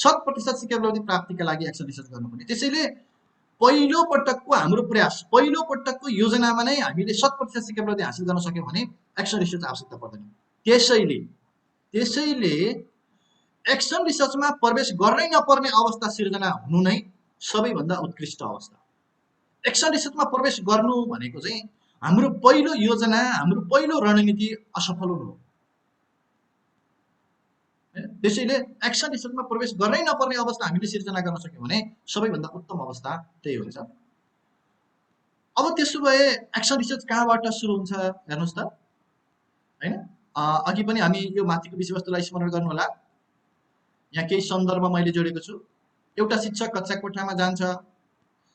100% सिकाइ उपलब्धि प्राप्तिका लागि action research गर्नुपर्ने। त्यसैले पहिलो पटकको हाम्रो प्रयास, पहिलो पटकको योजनामा नै हामीले 100% सिकाइ उपलब्धि हासिल गर्न सक्यौँ भने एक्सन रिसर्च आवश्यकता पर्दैन। त्यसैले एक्सन रिसर्चमा प्रवेश गर्नै नपर्ने अवस्था सिर्जना हुनु नै सबैभन्दा उत्कृष्ट अवस्था। एक्सन रिसर्चमा प्रवेश गर्नु भनेको चाहिँ हाम्रो पहिलो योजना, हाम्रो पहिलो रणनीति असफल हुनु हो। त्यसैले एक्सन रिसर्चमा प्रवेश गर्नै नपर्ने अवस्था हामीले सिर्जना गर्न सक्यौँ भने सबैभन्दा उत्तम अवस्था त्यही हुन्छ। अब त्यसो भए एक्सन रिसर्च कहाँबाट सुरु हुन्छ हेर्नुहोस् त, हैन? अघि पनि हामी यो माथिको विषयवस्तुलाई स्मरण गर्नु होला। यहाँ केही सन्दर्भ मैले जोडेको छु। एउटा शिक्षक कक्षा कोठामा जान्छ,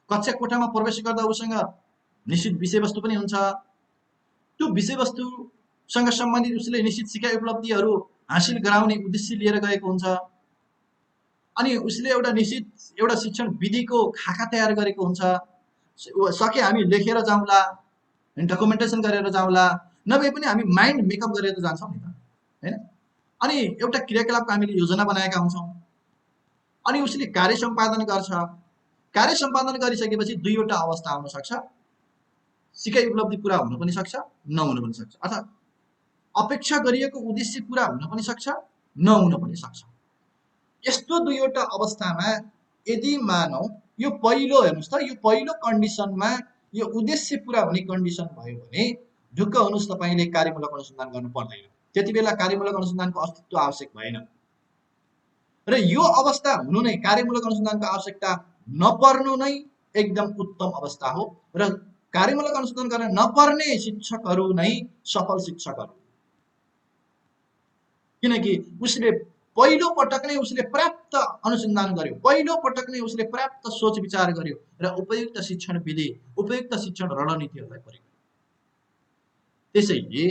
कक्षा कोठामा प्रवेश गर्दा उसँग निश्चित विषयवस्तु पनि हुन्छ। त्यो विषयवस्तुसँग सम्बन्धित उसले निश्चित सिकाइ उपलब्धिहरू हासिल गराउने उद्देश्य लिएर गएको हुन्छ। अनि उसले एउटा शिक्षण विधिको खाका तयार गरेको हुन्छ। सके हामी लेखेर जाउँला, डकुमेन्टेसन गरेर जाउँला, नभए पनि हामी माइन्ड मेकअप गरेर जान्छौँ नि त, हैन? अनि एउटा क्रियाकलापको हामीले योजना बनाएका हुन्छौँ। अनि उसले कार्य सम्पादन गर्छ। कार्य सम्पादन गरिसकेपछि दुईवटा अवस्था आउन सक्छ। सिकाइ उपलब्धि पुरा हुन पनि सक्छ, नहुन पनि सक्छ। अर्थात् अपेक्षा गरिएको उद्देश्य पुरा हुन पनि सक्छ, नहुन पनि सक्छ। यस्तो दुईवटा अवस्थामा यदि मानौ यो पहिलो, हेर्नुहोस् त, यो पहिलो कन्डिसनमा यो उद्देश्य पुरा हुने कन्डिसन भयो भने ढुक्क हुनुहोस्, तपाईँले कार्यमूलक अनुसन्धान गर्नु पर्दैन। त्यति बेला कार्यमूलक अनुसन्धानको अस्तित्व आवश्यक भएन। र यो अवस्था हुनु नै, कार्यमूलक अनुसन्धानको आवश्यकता नपर्नु नै एकदम उत्तम अवस्था हो। र कार्यमूलक अनुसन्धान गर्न नपर्ने शिक्षकहरू नै सफल शिक्षकहरू, किनकि उसले पहिलो पटक नै उसले पर्याप्त अनुसन्धान गर्यो, पहिलो पटक नै उसले पर्याप्त सोच विचार गर्यो र उपयुक्त शिक्षण विधि, उपयुक्त शिक्षण रणनीतिहरूलाई प्रयोग गर्यो। त्यसैले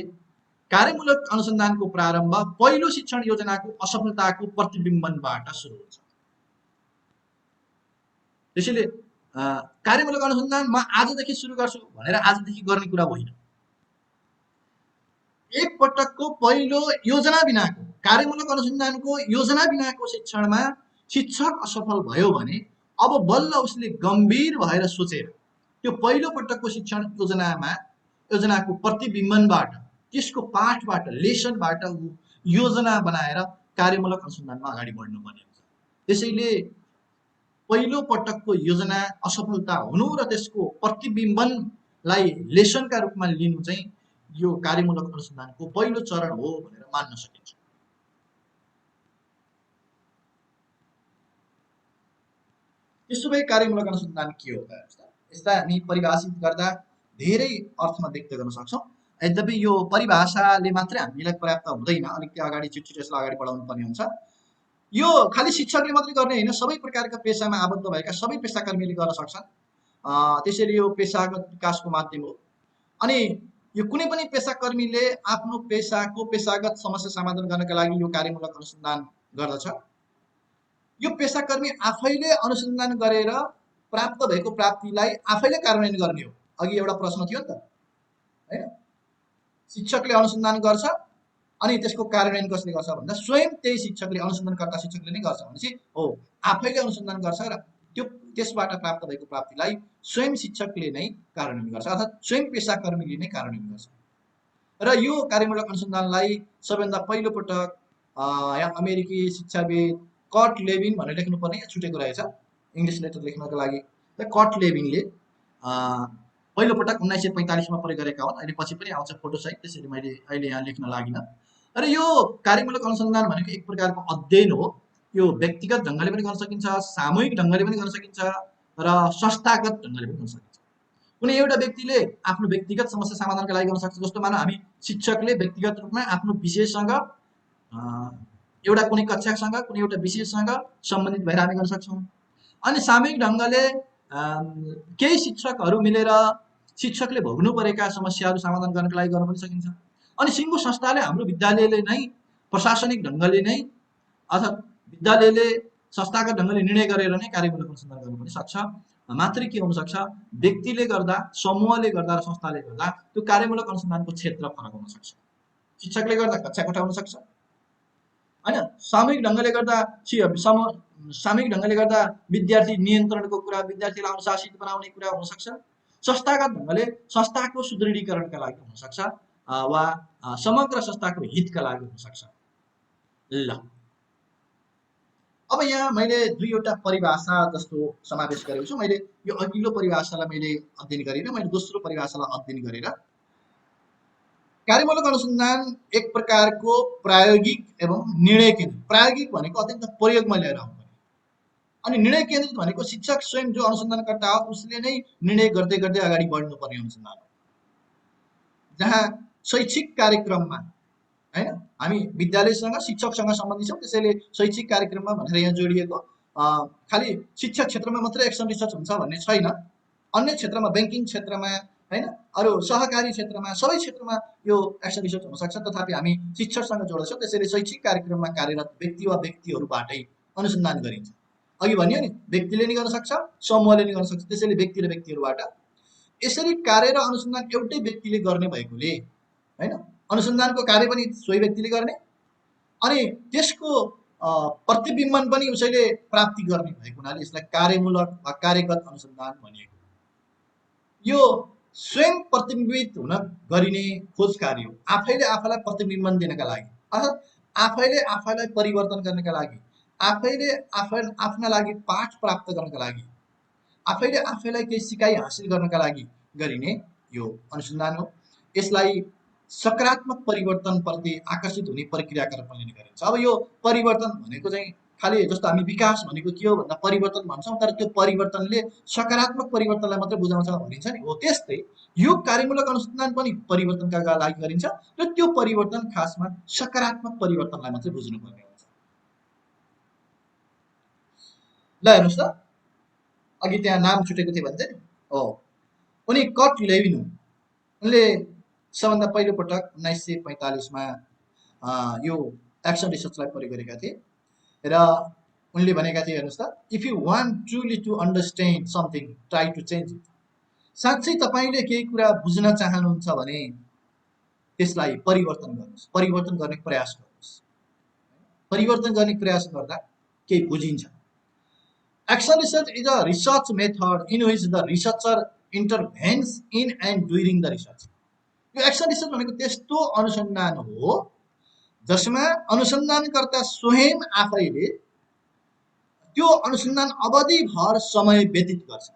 कार्यमूलक अनुसन्धानको प्रारम्भ पहिलो शिक्षण योजनाको असफलताको प्रतिबिम्बनबाट सुरु हुन्छ। त्यसैले कार्यमूलक अनुसन्धान म आजदेखि सुरु गर्छु भनेर आजदेखि गर्ने कुरा होइन। एक पटकको पहिलो योजना बिनाको, कार्यमूलक अनुसन्धानको योजना बिनाको शिक्षणमा शिक्षक असफल भयो भने अब बल्ल उसले गम्भीर भएर सोचेर त्यो पहिलो पटकको शिक्षण योजनाको प्रतिबिम्बनबाट, त्यसको पाठबाट, लेसनबाट योजना बनाएर कार्यमूलक अनुसन्धानमा अगाडि बढ्नुपर्ने हुन्छ। त्यसैले पहिलो पटकको योजना असफलता हुनु र त्यसको प्रतिबिम्बनलाई लेसनका रूपमा लिनु चाहिँ यो कार्यमूलक अनुसन्धानको पहिलो चरण हो भनेर मान्न सकिन्छ। त्यसो भए कार्यमूलक अनुसन्धान के हो त? यसलाई हामी परिभाषित गर्दा धेरै अर्थमा व्यक्त गर्न सक्छौँ। यद्यपि यो परिभाषाले मात्रै हामीलाई पर्याप्त हुँदैन, अलिकति अगाडि छिटो यसलाई अगाडि बढाउनु पर्ने हुन्छ। यो खालि शिक्षकले मात्रै गर्ने होइन, सबै प्रकारका पेसामा आबद्ध भएका सबै पेसाकर्मीले गर्न सक्छन्। त्यसैले यो पेसागत विकासको माध्यम हो। अनि यो कुनै पनि पेसाकर्मीले आफ्नो पेसाको पेसागत समस्या समाधान गर्नका लागि यो कार्यमूलक अनुसन्धान गर्दछ। यो पेसाकर्मी आफैले अनुसन्धान गरेर प्राप्त भएको प्राप्तिलाई आफैले कार्यान्वयन गर्ने हो। अघि एउटा प्रश्न थियो नि त, हैन? शिक्षकले अनुसन्धान गर्छ अनि त्यसको कार्यान्वयन कसले गर्छ भन्दा स्वयं त्यही शिक्षकले, अनुसन्धानकर्ता शिक्षकले नै गर्छ भनेपछि हो, आफैले अनुसन्धान गर्छ र त्यसबाट प्राप्त भएको प्राप्तिलाई स्वयं शिक्षकले नै कार्यान्वयन गर्छ, अर्थात् स्वयं पेसाकर्मीले नै कार्यान्वयन गर्छ। र यो कार्यमूलक अनुसन्धानलाई सबैभन्दा पहिलो पटक यहाँ अमेरिकी शिक्षाविद कट लेभिन भनेर लेख्नुपर्ने, छुटेको रहेछ इङ्ग्लिस लेटर लेख्नको लागि। कट लेभिनले पहिलो पटक 1945 मा प्रयोग गरेका हुन्। अहिले पछि पनि आउँछ फोटो सहित, त्यसैले मैले अहिले यहाँ लेख्न लागिन। र यो कार्यमूलक अनुसन्धान भनेको एक प्रकारको अध्ययन हो। यो व्यक्तिगत ढङ्गले पनि गर्न सकिन्छ, सामूहिक ढङ्गले पनि गर्न सकिन्छ र संस्थागत ढङ्गले पनि गर्न सकिन्छ। कुनै एउटा व्यक्तिले आफ्नो व्यक्तिगत समस्या समाधानका लागि गर्न सक्छ। जस्तो मानौ हामी शिक्षकले व्यक्तिगत रूपमा आफ्नो विषयसँग, एउटा कुनै कक्षासँग, कुनै एउटा विषयसँग सम्बन्धित भएर हामी गर्न सक्छौँ। अनि सामूहिक ढङ्गले केही शिक्षकहरू मिलेर शिक्षकले भोग्नु परेका समस्याहरू समाधान गर्नको लागि गर्न पनि सकिन्छ। अनि सिङ्गो संस्थाले, हाम्रो विद्यालयले नै प्रशासनिक ढङ्गले नै अर्थात् विद्यालयले संस्थागत ढङ्गले निर्णय गरेर नै कार्यमूलक अनुसन्धान गर्नु पनि सक्छ। मात्रै के हुनसक्छ, व्यक्तिले गर्दा, समूहले गर्दा र संस्थाले गर्दा त्यो कार्यमूलक अनुसन्धानको क्षेत्र फरक हुन सक्छ। शिक्षकले गर्दा कक्षा कोठा हुन सक्छ, हैन? सामूहिक ढङ्गले गर्दा सामूहिक ढङ्गले गर्दा विद्यार्थी नियन्त्रणको कुरा, विद्यार्थीलाई अनुशासित बनाउने कुरा हुनसक्छ। संस्थागत ढङ्गले संस्थाको सुदृढीकरणका लागि हुनसक्छ, वा समग्र संस्थाको हितका लागि हुनसक्छ। ल, अब यहाँ मैले दुईवटा परिभाषा जस्तो समावेश गरेको छु। मैले यो अघिल्लो परिभाषालाई मैले अध्ययन गरेर मैले दोस्रो परिभाषालाई अध्ययन गरेर कार्यमूलक अनुसन्धान एक प्रकारको प्रायोगिक एवं निर्णय केन्द्रित। प्रायोगिक भनेको अत्यन्त प्रयोगमा लिएर आउनु, अनि निर्णय केन्द्रित भनेको शिक्षक स्वयं जो अनुसन्धानकर्ता हो उसले नै निर्णय गर्दै गर्दै अगाडि बढ्नुपर्ने अनुसन्धान हो, जहाँ शैक्षिक कार्यक्रममा हैन हामी विद्यालयसँग शिक्षकसँग सम्बन्धित छौँ, त्यसैले शैक्षिक कार्यक्रममा भनेर यहाँ जोडिएको खालि शिक्षा क्षेत्रमा मात्रै एक्सन रिसर्च हुन्छ भन्ने छैन। अन्य क्षेत्रमा, ब्याङ्किङ क्षेत्रमा हैन, अरू सहकारी क्षेत्रमा, सबै क्षेत्रमा यो एक्सन रिसर्च हुनसक्छ। तथापि हामी शिक्षकसँग जोड्छौँ, त्यसैले शैक्षिक कार्यक्रममा कार्यरत व्यक्ति वा व्यक्तिहरूबाटै अनुसन्धान गरिन्छ। अघि भनियो नि, व्यक्तिले नि गर्न सक्छ, समूहले नि गर्न सक्छ, त्यसैले व्यक्ति र व्यक्तिहरूबाट। यसरी कार्य र अनुसन्धान एउटै व्यक्तिले गर्ने भएकोले हैन, अनुसन्धानको कार्य पनि सोही व्यक्तिले गर्ने, अनि त्यसको प्रतिबिम्बन पनि उसैले प्राप्ति गर्ने भएको हुनाले यसलाई कार्यमूलक वा कार्यगत अनुसन्धान भनिएको। यो स्वयं प्रतिबिम्बित हुन गरिने खोज कार्य हो, आफैले आफैलाई प्रतिबिम्बन दिनका लागि, अर्थात् आफैले आफैलाई परिवर्तन गर्नका लागि, आफैले आफ्ना लागि पाठ प्राप्त गर्नका लागि, आफैले आफैलाई केही सिकाइ हासिल गर्नका लागि गरिने यो अनुसन्धान हो। यसलाई सकारात्मक परिवर्तनप्रति आकर्षित हुने प्रक्रियाका रूपमा लिने गरिन्छ। अब यो परिवर्तन भनेको चाहिँ खालि जस्तो हामी विकास भनेको के हो भन्दा परिवर्तन भन्छौँ, तर त्यो परिवर्तनले सकारात्मक परिवर्तनलाई मात्रै बुझाउँछ भनिन्छ नि, हो त्यस्तै यो कार्यमूलक अनुसन्धान पनि परिवर्तनका लागि गरिन्छ र त्यो परिवर्तन खासमा सकारात्मक परिवर्तनलाई मात्रै बुझ्नुपर्ने हुन्छ। ल हेर्नुहोस् त, अघि त्यहाँ नाम छुटेको थियो भन्छ नि, हो उनी कट लेविन हुन्। उनले सबभन्दा पहिलो पटक 1945मा यो एक्सन रिसर्चलाई प्रयोग गरेका थिए र उनले भनेका थिए, हेर्नुहोस् त, if you want truly to understand something try to change it. साँच्चै तपाईँले केही कुरा बुझ्न चाहनुहुन्छ भने त्यसलाई परिवर्तन गर्नुहोस्, परिवर्तन गर्ने प्रयास गर्नुहोस्। परिवर्तन गर्ने प्रयास गर्दा केही बुझिन्छ। Action research is a research method in which the researcher intervenes in and during the research. यो एक्सन रिसर्च भनेको त्यस्तो अनुसन्धान हो जसमा अनुसन्धानकर्ता स्वयं आफैले त्यो अनुसन्धान अवधिभर समय व्यतीत गर्छ।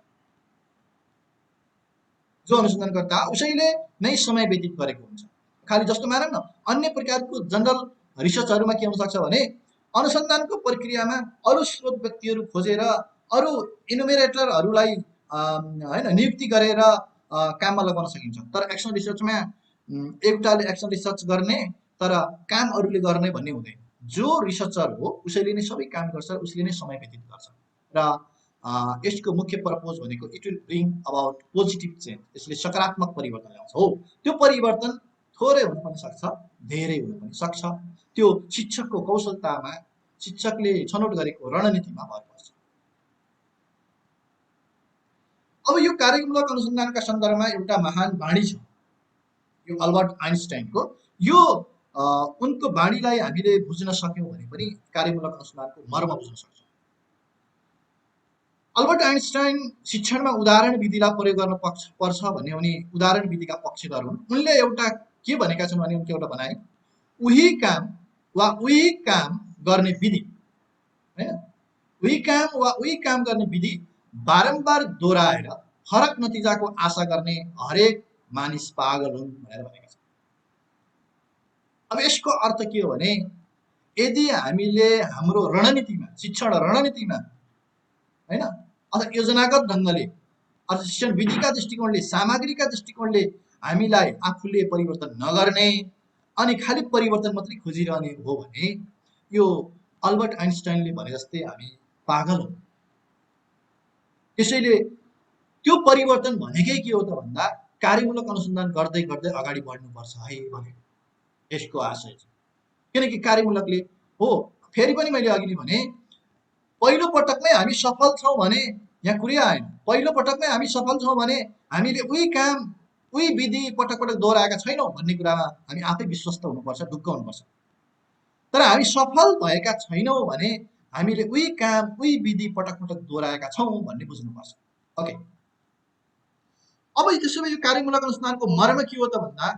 जो अनुसन्धानकर्ता उसैले नै समय व्यतीत गरेको हुन्छ। खालि जस्तो मानौँ न, अन्य प्रकारको जनरल रिसर्चहरूमा के हुनसक्छ भने अनुसन्धानको प्रक्रियामा अरू स्रोत व्यक्तिहरू खोजेर अरू इन्युमेरेटरहरूलाई हैन नियुक्ति गरेर काममा लगाउन सकिन्छ। तर एक्सन रिसर्चमा एउटाले एक्सन रिसर्च गर्ने तर काम अरूले गर्ने भन्ने हुँदैन। जो रिसर्चर हो उसैले नै सबै काम गर्छ, उसले नै समय व्यतीत गर्छ। र यसको मुख्य पर्पज भनेको it will bring about positive change. यसले सकारात्मक परिवर्तन ल्याउँछ। हो, त्यो परिवर्तन थोरै हुन पनि सक्छ, धेरै हुन पनि सक्छ। त्यो शिक्षकको कौशलतामा, शिक्षकले छनौट गरेको रणनीतिमा भर पर्छ। अब यो कार्यमूलक अनुसन्धानका सन्दर्भमा एउटा महान वाणी छ, यो अल्बर्ट आइन्स्टाइनको। यो उनको वाणीलाई हामीले बुझ्न सक्यौँ भने पनि कार्यमूलक अनुसन्धानको मर्म बुझ्न सक्छौँ। अल्बर्ट आइन्स्टाइन शिक्षणमा उदाहरण विधिलाई प्रयोग गर्न पर्छ भन्ने उनी उदाहरण विधिका पक्षधर हुन्। उनले एउटा के भनेका छन् भने उनको एउटा भनाइ, उही काम वा उही काम गर्ने विधि हैन, उही काम वा उही काम गर्ने विधि बारम्बार दोहोऱ्याएर फरक नतिजाको आशा गर्ने हरेक मानिस पागल हुन् भनेर भनेका छन्। अब यसको अर्थ के हो भने यदि हामीले हाम्रो रणनीतिमा, शिक्षण रणनीतिमा हैन, अथवा योजनागत ढङ्गले अथवा शिक्षण विधिका दृष्टिकोणले, सामग्रीका दृष्टिकोणले हामीलाई आफूले परिवर्तन नगर्ने अनि खालि परिवर्तन मात्रै खोजिरहने हो भने यो अल्बर्ट आइन्स्टाइनले भने जस्तै हामी पागल हौँ। त्यसैले त्यो परिवर्तन भनेकै के हो त भन्दा कार्यमूलक अनुसन्धान गर्दै गर्दै अगाडि बढ्नुपर्छ है भनेको यसको आशय छ। किनकि कार्यमूलकले हो, फेरि पनि मैले अघि नै भने पहिलो पटकमै हामी सफल छौँ भने यहाँ कुरै आएन। पहिलो पटकमै हामी सफल छौँ भने हामीले उही काम उही विधि पटक पटक दोहोऱ्याएका छैनौँ भन्ने कुरामा हामी आफै विश्वस्त हुनुपर्छ, ढुक्क हुनुपर्छ। तर हामी सफल भएका छैनौँ भने हामीले उही काम उही विधि पटक पटक दोहोऱ्याएका छौँ भन्ने बुझ्नुपर्छ। ओके, अब त्यसो भए यो कार्यमूलक अनुसन्धानको मर्म के हो त भन्दा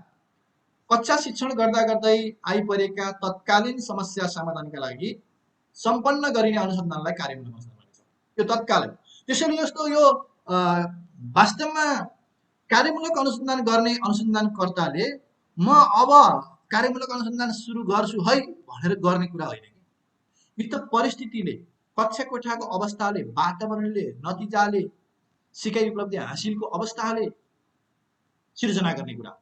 कक्षा शिक्षण गर्दा गर्दै आइपरेका तत्कालीन समस्या समाधानका लागि सम्पन्न गरिने अनुसन्धानलाई कार्यमूलक अनुसन्धान भनिन्छ। यो तत्कालीन, त्यसैले जस्तो यो वास्तवमा कार्यमूलक अनुसन्धान गर्ने अनुसन्धानकर्ताले म अब कार्यमूलक अनुसन्धान सुरु गर्छु है भनेर गर्ने कुरा होइन कि, यो त परिस्थितिले, कक्षा कोठाको अवस्थाले, वातावरणले, नतिजाले, सिकाइ उपलब्धि हासिलको अवस्थाले सिर्जना गर्ने कुरा।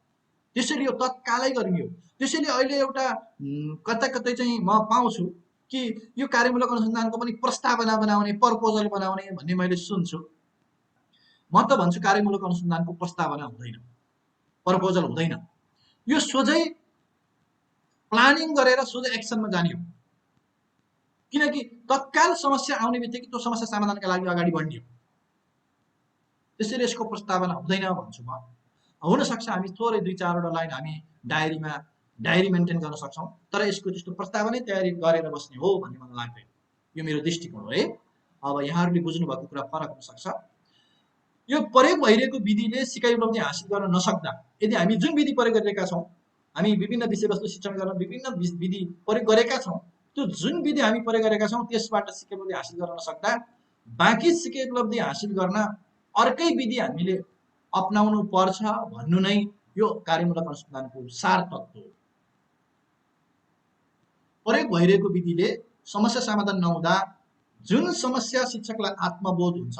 त्यसैले यो तत्कालै गरिने हो। त्यसैले अहिले एउटा कता कतै चाहिँ म पाउँछु कि यो कार्यमूलक अनुसन्धानको पनि प्रस्तावना बनाउने, प्रपोजल बनाउने भन्ने मैले सुन्छु। म त भन्छु कार्यमूलक अनुसन्धानको प्रस्तावना हुँदैन, प्रपोजल हुँदैन। यो सोझै प्लानिङ गरेर सोझै एक्सनमा जाने हो। किनकि तत्काल समस्या आउने बित्तिकै त्यो समस्या समाधानका लागि अगाडि बढ्ने हो। त्यसैले यसको प्रस्तावना हुँदैन भन्छु म। हुनसक्छ हामी थोरै 2-4वटा लाइन हामी डायरी मेन्टेन गर्न सक्छौँ, तर यसको त्यस्तो प्रस्तावनै तयारी गरेर बस्ने हो भन्ने मलाई लाग्दैन। यो मेरो दृष्टिकोण हो है। अब यहाँहरूले बुझ्नुभएको कुरा फरक हुनसक्छ। यो प्रयोग भइरहेको विधिले सिकाइ उपलब्धि हासिल गर्न नसक्दा, यदि हामी जुन विधि प्रयोग गरिरहेका छौँ, हामी विभिन्न विषयवस्तु शिक्षण गर्न विभिन्न विधि प्रयोग गरेका छौँ, त्यो जुन विधि हामी प्रयोग गरेका छौँ त्यसबाट सिकाइ उपलब्धि हासिल गर्न नसक्दा बाँकी सिकाइ उपलब्धि हासिल गर्न अर्कै विधि हामीले अपनाउनु पर्छ भन्नु नै यो कार्यमूलक अनुसन्धानको सार तत्त्व हो। प्रयोग भइरहेको विधिले समस्या समाधान नहुँदा जुन समस्या शिक्षकलाई आत्मबोध हुन्छ,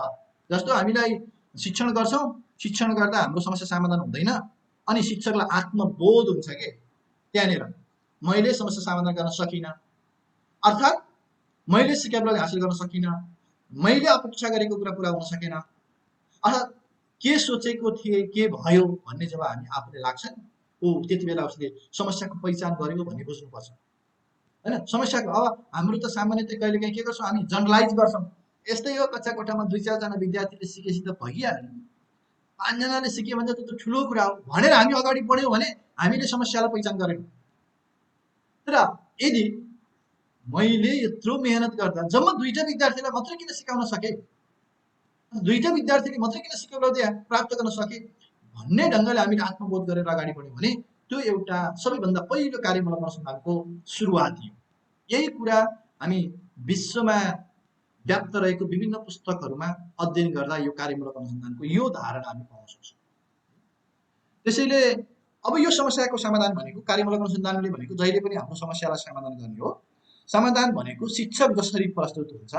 जस्तो हामीलाई शिक्षण गर्छौँ, शिक्षण गर्दा हाम्रो समस्या समाधान हुँदैन अनि शिक्षकलाई आत्मबोध हुन्छ के, त्यहाँनिर मैले समस्या समाधान गर्न सकिनँ, अर्थात् मैले सिकाइ उपलब्धि हासिल गर्न सकिनँ, मैले अपेक्षा गरेको कुरा पुरा हुन सकेन, अर्थात् के सोचेको थिएँ के भयो भन्ने जब हामी आफूले लाग्छ नि, त्यति बेला उसले समस्याको पहिचान गरेको भन्ने बुझ्नुपर्छ होइन। समस्याको अब हाम्रो त सामान्यतः कहिलेकाहीँ के गर्छौँ, हामी जनरलाइज गर्छौँ। यस्तै हो, कक्षा कोठामा 2-4जना विद्यार्थीले सिकेपछि त भइहाल्यो, 5जनाले सिक्यो भने त त्यो ठुलो कुरा हो भनेर हामी अगाडि बढ्यौँ भने हामीले समस्यालाई पहिचान गरेनौँ। तर यदि मैले यत्रो मेहनत गर्दा जम्मा 2टा विद्यार्थीलाई मात्रै किन सिकाउन सकेँ, 2टा विद्यार्थीले मात्रै किन सिकाइ उपलब्धि प्राप्त गर्न सके भन्ने ढङ्गले हामीले आत्मबोध गरेर अगाडि बढ्यौँ भने त्यो एउटा सबैभन्दा पहिलो कार्यमूलक अनुसन्धानको सुरुवात हो। यही कुरा हामी विश्वमा व्याप्त रहेको विभिन्न पुस्तकहरूमा अध्ययन गर्दा यो कार्यमूलक अनुसन्धानको यो धारणा हामी पाउन सक्छौँ। त्यसैले अब यो समस्याको समाधान भनेको कार्यमूलक अनुसन्धानले भनेको जहिले पनि हाम्रो समस्यालाई समाधान गर्ने हो। समाधान भनेको शिक्षक जसरी प्रस्तुत हुन्छ,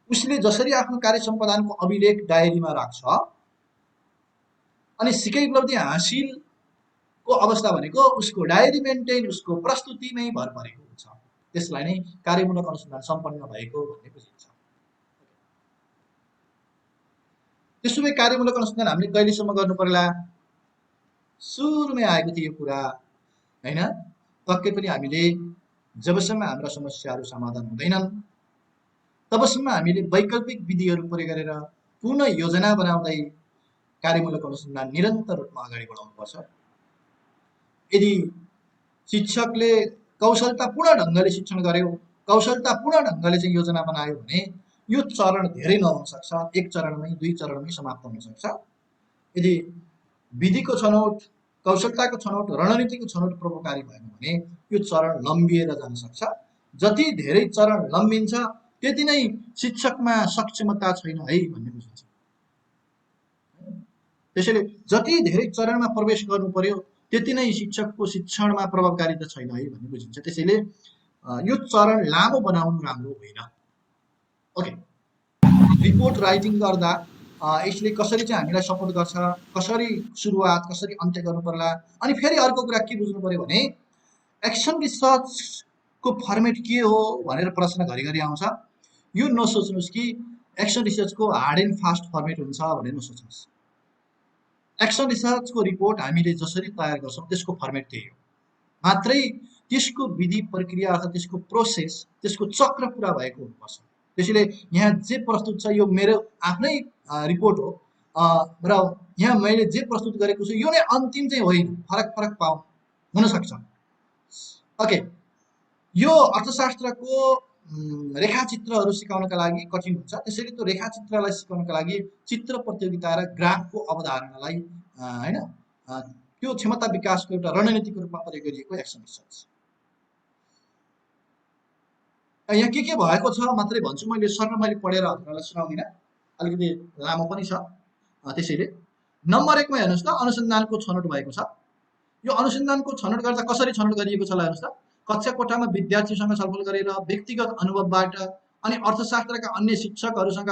उसले जसरी आफ्नो कार्य सम्पादनको अभिलेख डायरीमा राख्छ, अनि सिकाइ उपलब्धि हासिलको अवस्था भनेको उसको डायरी मेन्टेन, उसको प्रस्तुतिमै भर परेको हुन्छ। त्यसलाई नै कार्यमूलक अनुसन्धान सम्पन्न भएको भन्ने बुझिन्छ। त्यसो भए कार्यमूलक अनुसन्धान हामीले कहिलेसम्म गर्नु पर्ला? सुरुमै आएको थियो यो कुरा होइन। पक्कै पनि हामीले जबसम्म हाम्रा समस्याहरू समाधान हुँदैनन् तबसम्म हामीले वैकल्पिक विधिहरू प्रयोग गरेर पुनः योजना बनाउँदै कार्यमूलक अनुसन्धान निरन्तर रूपमा अगाडि बढाउनुपर्छ। यदि शिक्षकले कौशलतापूर्ण ढङ्गले शिक्षण गर्यो, कौशलतापूर्ण ढङ्गले चाहिँ योजना बनायो भने यो चरण धेरै नहुन सक्छ, एक चरणमै 2 चरणमै समाप्त हुन सक्छ। यदि विधिको छनौट, कौशलताको छनौट, रणनीतिको छनौट प्रभावकारी भएन भने यो चरण लम्बिएर जान सक्छ। जति धेरै चरण लम्बिन्छ त्यति नै शिक्षकमा सक्षमता छैन है भन्ने बुझिन्छ। त्यसैले जति धेरै चरणमा प्रवेश गर्नु पर्यो त्यति नै शिक्षकको शिक्षणमा प्रभावकारिता छैन है भन्ने बुझिन्छ। त्यसैले यो चरण लामो बनाउनु राम्रो होइन। ओके, रिपोर्ट राइटिङ गर्दा यसले कसरी चाहिँ हामीलाई सपोर्ट गर्छ, कसरी सुरुवात कसरी अन्त्य गर्नु पर्ला। अनि फेरि अर्को कुरा के बुझ्नु पर्यो भने एक्सन रिसर्चको फर्मेट के हो भनेर प्रश्न घरिघरि आउँछ। यो नसोच्नुहोस् कि एक्सन रिसर्चको हार्ड एन्ड फास्ट फर्मेट हुन्छ भनेर नसोच्नुहोस्। एक्सन रिसर्चको रिपोर्ट हामीले जसरी तयार गर्छौँ त्यसको फर्मेट त्यही हो, मात्रै त्यसको विधि प्रक्रिया अर्थात् त्यसको प्रोसेस, त्यसको चक्र पुरा भएको हुनुपर्छ। त्यसैले यहाँ जे प्रस्तुत छ यो मेरो आफ्नै रिपोर्ट हो र यहाँ मैले जे प्रस्तुत गरेको छु यो नै अन्तिम चाहिँ होइन, फरक हुन सक्छ। ओके, यो अर्थशास्त्रको रेखाचित्रहरू सिकाउनका लागि कठिन हुन्छ। त्यसैले त्यो रेखाचित्रलाई सिकाउनका लागि चित्र प्रतियोगिता र ग्राफको अवधारणालाई होइन त्यो क्षमता विकासको एउटा रणनीतिको रूपमा प्रयोग गरिएको एक्सन रिसर्च। यहाँ के भएको छ मात्रै भन्छु, मैले सर मैले पढेर हजुरहरूलाई सुनाउँदिनँ, अलिकति लामो पनि छ। त्यसैले नम्बर 1मा हेर्नुहोस् त, अनुसन्धानको छनौट भएको छ। यो अनुसन्धानको छनौट गर्दा कसरी छनौट गरिएको छ ल हेर्नुहोस् त। कक्षा कोठामा विद्यार्थीसँग छलफल गरेर व्यक्तिगत अनुभवबाट अनि अर्थशास्त्रका अन्य शिक्षकहरूसँग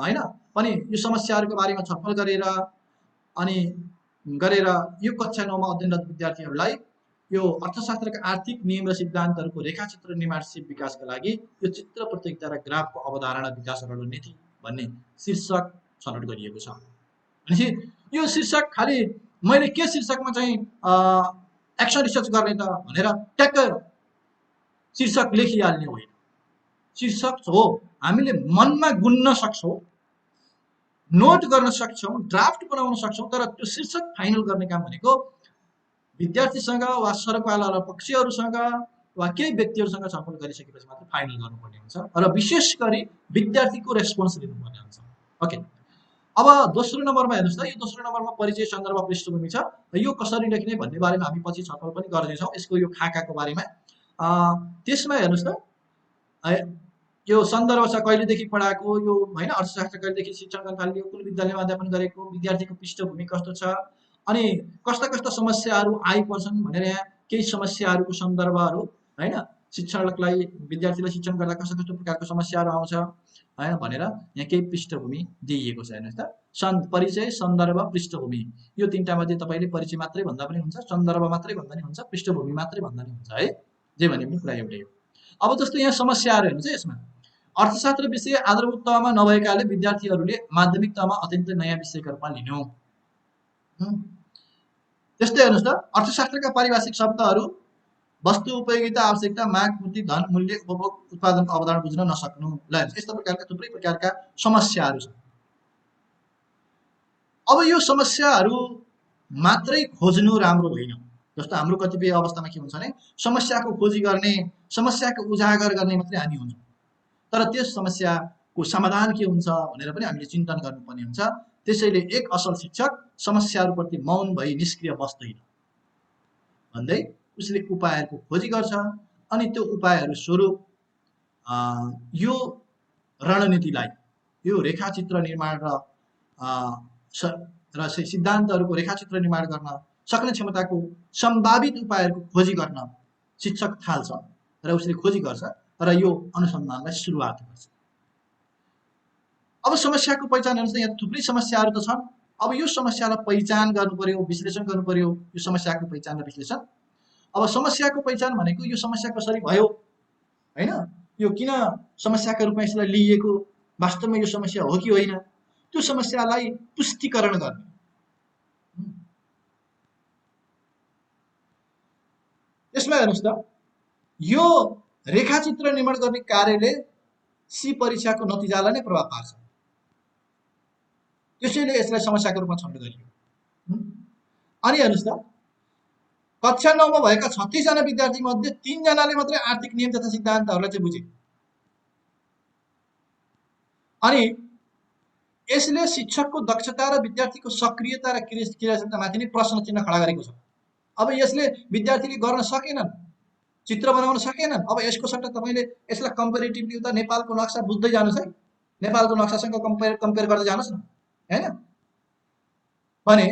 होइन पनि यो समस्याहरूको बारेमा छलफल गरेर अनि यो कक्षा 9मा अध्ययनरत विद्यार्थीहरूलाई यो अर्थशास्त्रका आर्थिक नियम र सिद्धान्तहरूको रेखाचित्र निर्माण सिप विकासका लागि यो चित्र प्रतियोगिता र ग्राफको अवधारणा विकास रणनीति भन्ने शीर्षक छनौट गरिएको छ। भनेपछि यो शीर्षक खालि मैले के शीर्षकमा चाहिँ एक्सन रिसर्च गर्ने त भनेर ट्याक्क शीर्षक लेखिहाल्ने होइन। शीर्षक हो हामीले मनमा गुन्न सक्छौँ, नोट गर्न सक्छौँ, ड्राफ्ट बनाउन सक्छौँ, तर त्यो शीर्षक फाइनल गर्ने काम भनेको विद्यार्थीसँग वा सरकारवाला पक्षहरूसँग वा केही व्यक्तिहरूसँग छलफल गरिसकेपछि मात्र फाइनल गर्नुपर्ने हुन्छ र विशेष गरी विद्यार्थीको रेस्पोन्स लिनुपर्ने हुन्छ। ओके, अब दोस्रो नम्बरमा हेर्नुहोस् त, यो दोस्रो नम्बरमा परिचय सन्दर्भ पृष्ठभूमि छ। यो कसरी लेख्ने भन्ने बारेमा हामी पछि छलफल पनि गर्नेछौँ, यसको यो खाकाको बारेमा। त्यसमा हेर्नुहोस् त, यो सन्दर्भ छ कहिलेदेखि पढाएको, यो होइन अर्थशास्त्र कहिलेदेखि शिक्षण गर्न थालियो, कुन विद्यालयमा अध्यापन गरेको, विद्यार्थीको पृष्ठभूमि कस्तो छ, अनि कस्ता कस्ता समस्याहरू आइपर्छन् भनेर यहाँ केही समस्याहरूको सन्दर्भहरू होइन शिक्षणलाई विद्यार्थीलाई शिक्षण गर्दा कस्तो कस्तो प्रकारको समस्याहरू आउँछ होइन भनेर यहाँ केही पृष्ठभूमि दिइएको छ। हेर्नुहोस् त, परिचय सन्दर्भ पृष्ठभूमि, यो तीनटा मध्ये तपाईँले परिचय मात्रै भन्दा पनि हुन्छ, सन्दर्भ मात्रै भन्दा पनि हुन्छ, पृष्ठभूमि मात्रै भन्दा पनि हुन्छ है, जे भने पनि कुरा एउटै हो। अब जस्तो यहाँ समस्याहरू हेर्नुहोस् है, यसमा अर्थशास्त्र विषय आधारभूत तहमा नभएकाले विद्यार्थीहरूले माध्यमिक तहमा अत्यन्तै नयाँ विषयका रूपमा लिनु। त्यस्तै हेर्नुहोस् त, अर्थशास्त्रका पारिभाषिक शब्दहरू वस्तु उपयोगिता आवश्यकता माग पूर्ति धन मूल्य उपभोग उत्पादनको अवधारणा बुझ्न नसक्नु, ल यस्ता प्रकारका थुप्रै प्रकारका समस्याहरू छन्। अब यो समस्याहरू मात्रै खोज्नु राम्रो होइन। जस्तो हाम्रो कतिपय अवस्थामा के हुन्छ भने समस्याको खोजी गर्ने, समस्याको उजागर गर्ने मात्रै हामी हुन्छौँ, तर त्यस समस्याको समाधान के हुन्छ भनेर पनि हामीले चिन्तन गर्नुपर्ने हुन्छ। त्यसैले एक असल शिक्षक समस्याहरूप्रति मौन भई निष्क्रिय बस्दैन भन्दै उसले उपायहरूको खोजी गर्छ अनि त्यो उपायहरू स्वरूप यो रणनीतिलाई, यो रेखाचित्र निर्माण र सिद्धान्तहरूको रेखाचित्र निर्माण गर्न सक्ने क्षमताको सम्भावित उपायहरूको खोजी गर्न शिक्षक थाल्छ र उसले खोजी गर्छ र यो अनुसन्धानलाई सुरुवात गर्छ। अब समस्याको पहिचान हेर्नुहोस् त, यहाँ थुप्रै समस्याहरू त छन्। अब यो समस्यालाई पहिचान गर्नु पर्यो, विश्लेषण गर्नु पर्यो, यो समस्याको पहिचान र विश्लेषण। अब समस्याको पहिचान भनेको यो समस्या कसरी भयो होइन, यो किन समस्याका रूपमा यसलाई लिइएको, वास्तवमा यो समस्या हो कि होइन, त्यो समस्यालाई पुष्टिकरण गर्ने। यसमा हेर्नुहोस् त, यो रेखाचित्र निर्माण गर्ने कार्यले सी परीक्षाको नतिजालाई नै प्रभाव पार्छ, त्यसैले यसलाई समस्याको रूपमा छनौट गरियो। अनि हेर्नुहोस् त, कक्षा 9मा भएका 36 जना विद्यार्थी मध्ये 3 जनाले मात्रै आर्थिक नियम तथा सिद्धान्तहरूलाई चाहिँ बुझे। अनि यसले शिक्षकको दक्षता र विद्यार्थीको सक्रियता र क्रियाशीलतामाथि नै प्रश्न चिन्ह खडा गरेको छ। अब यसले विद्यार्थीले गर्न सकेनन्, चित्र बनाउन सकेनन्, अब यसको सट्टा तपाईँले यसलाई कम्पेरिटिभली उता नेपालको नक्सा बुझ्दै जानुहोस् है, नेपालको नक्सासँग कम्पेयर गर्दै जानुहोस् न होइन। भने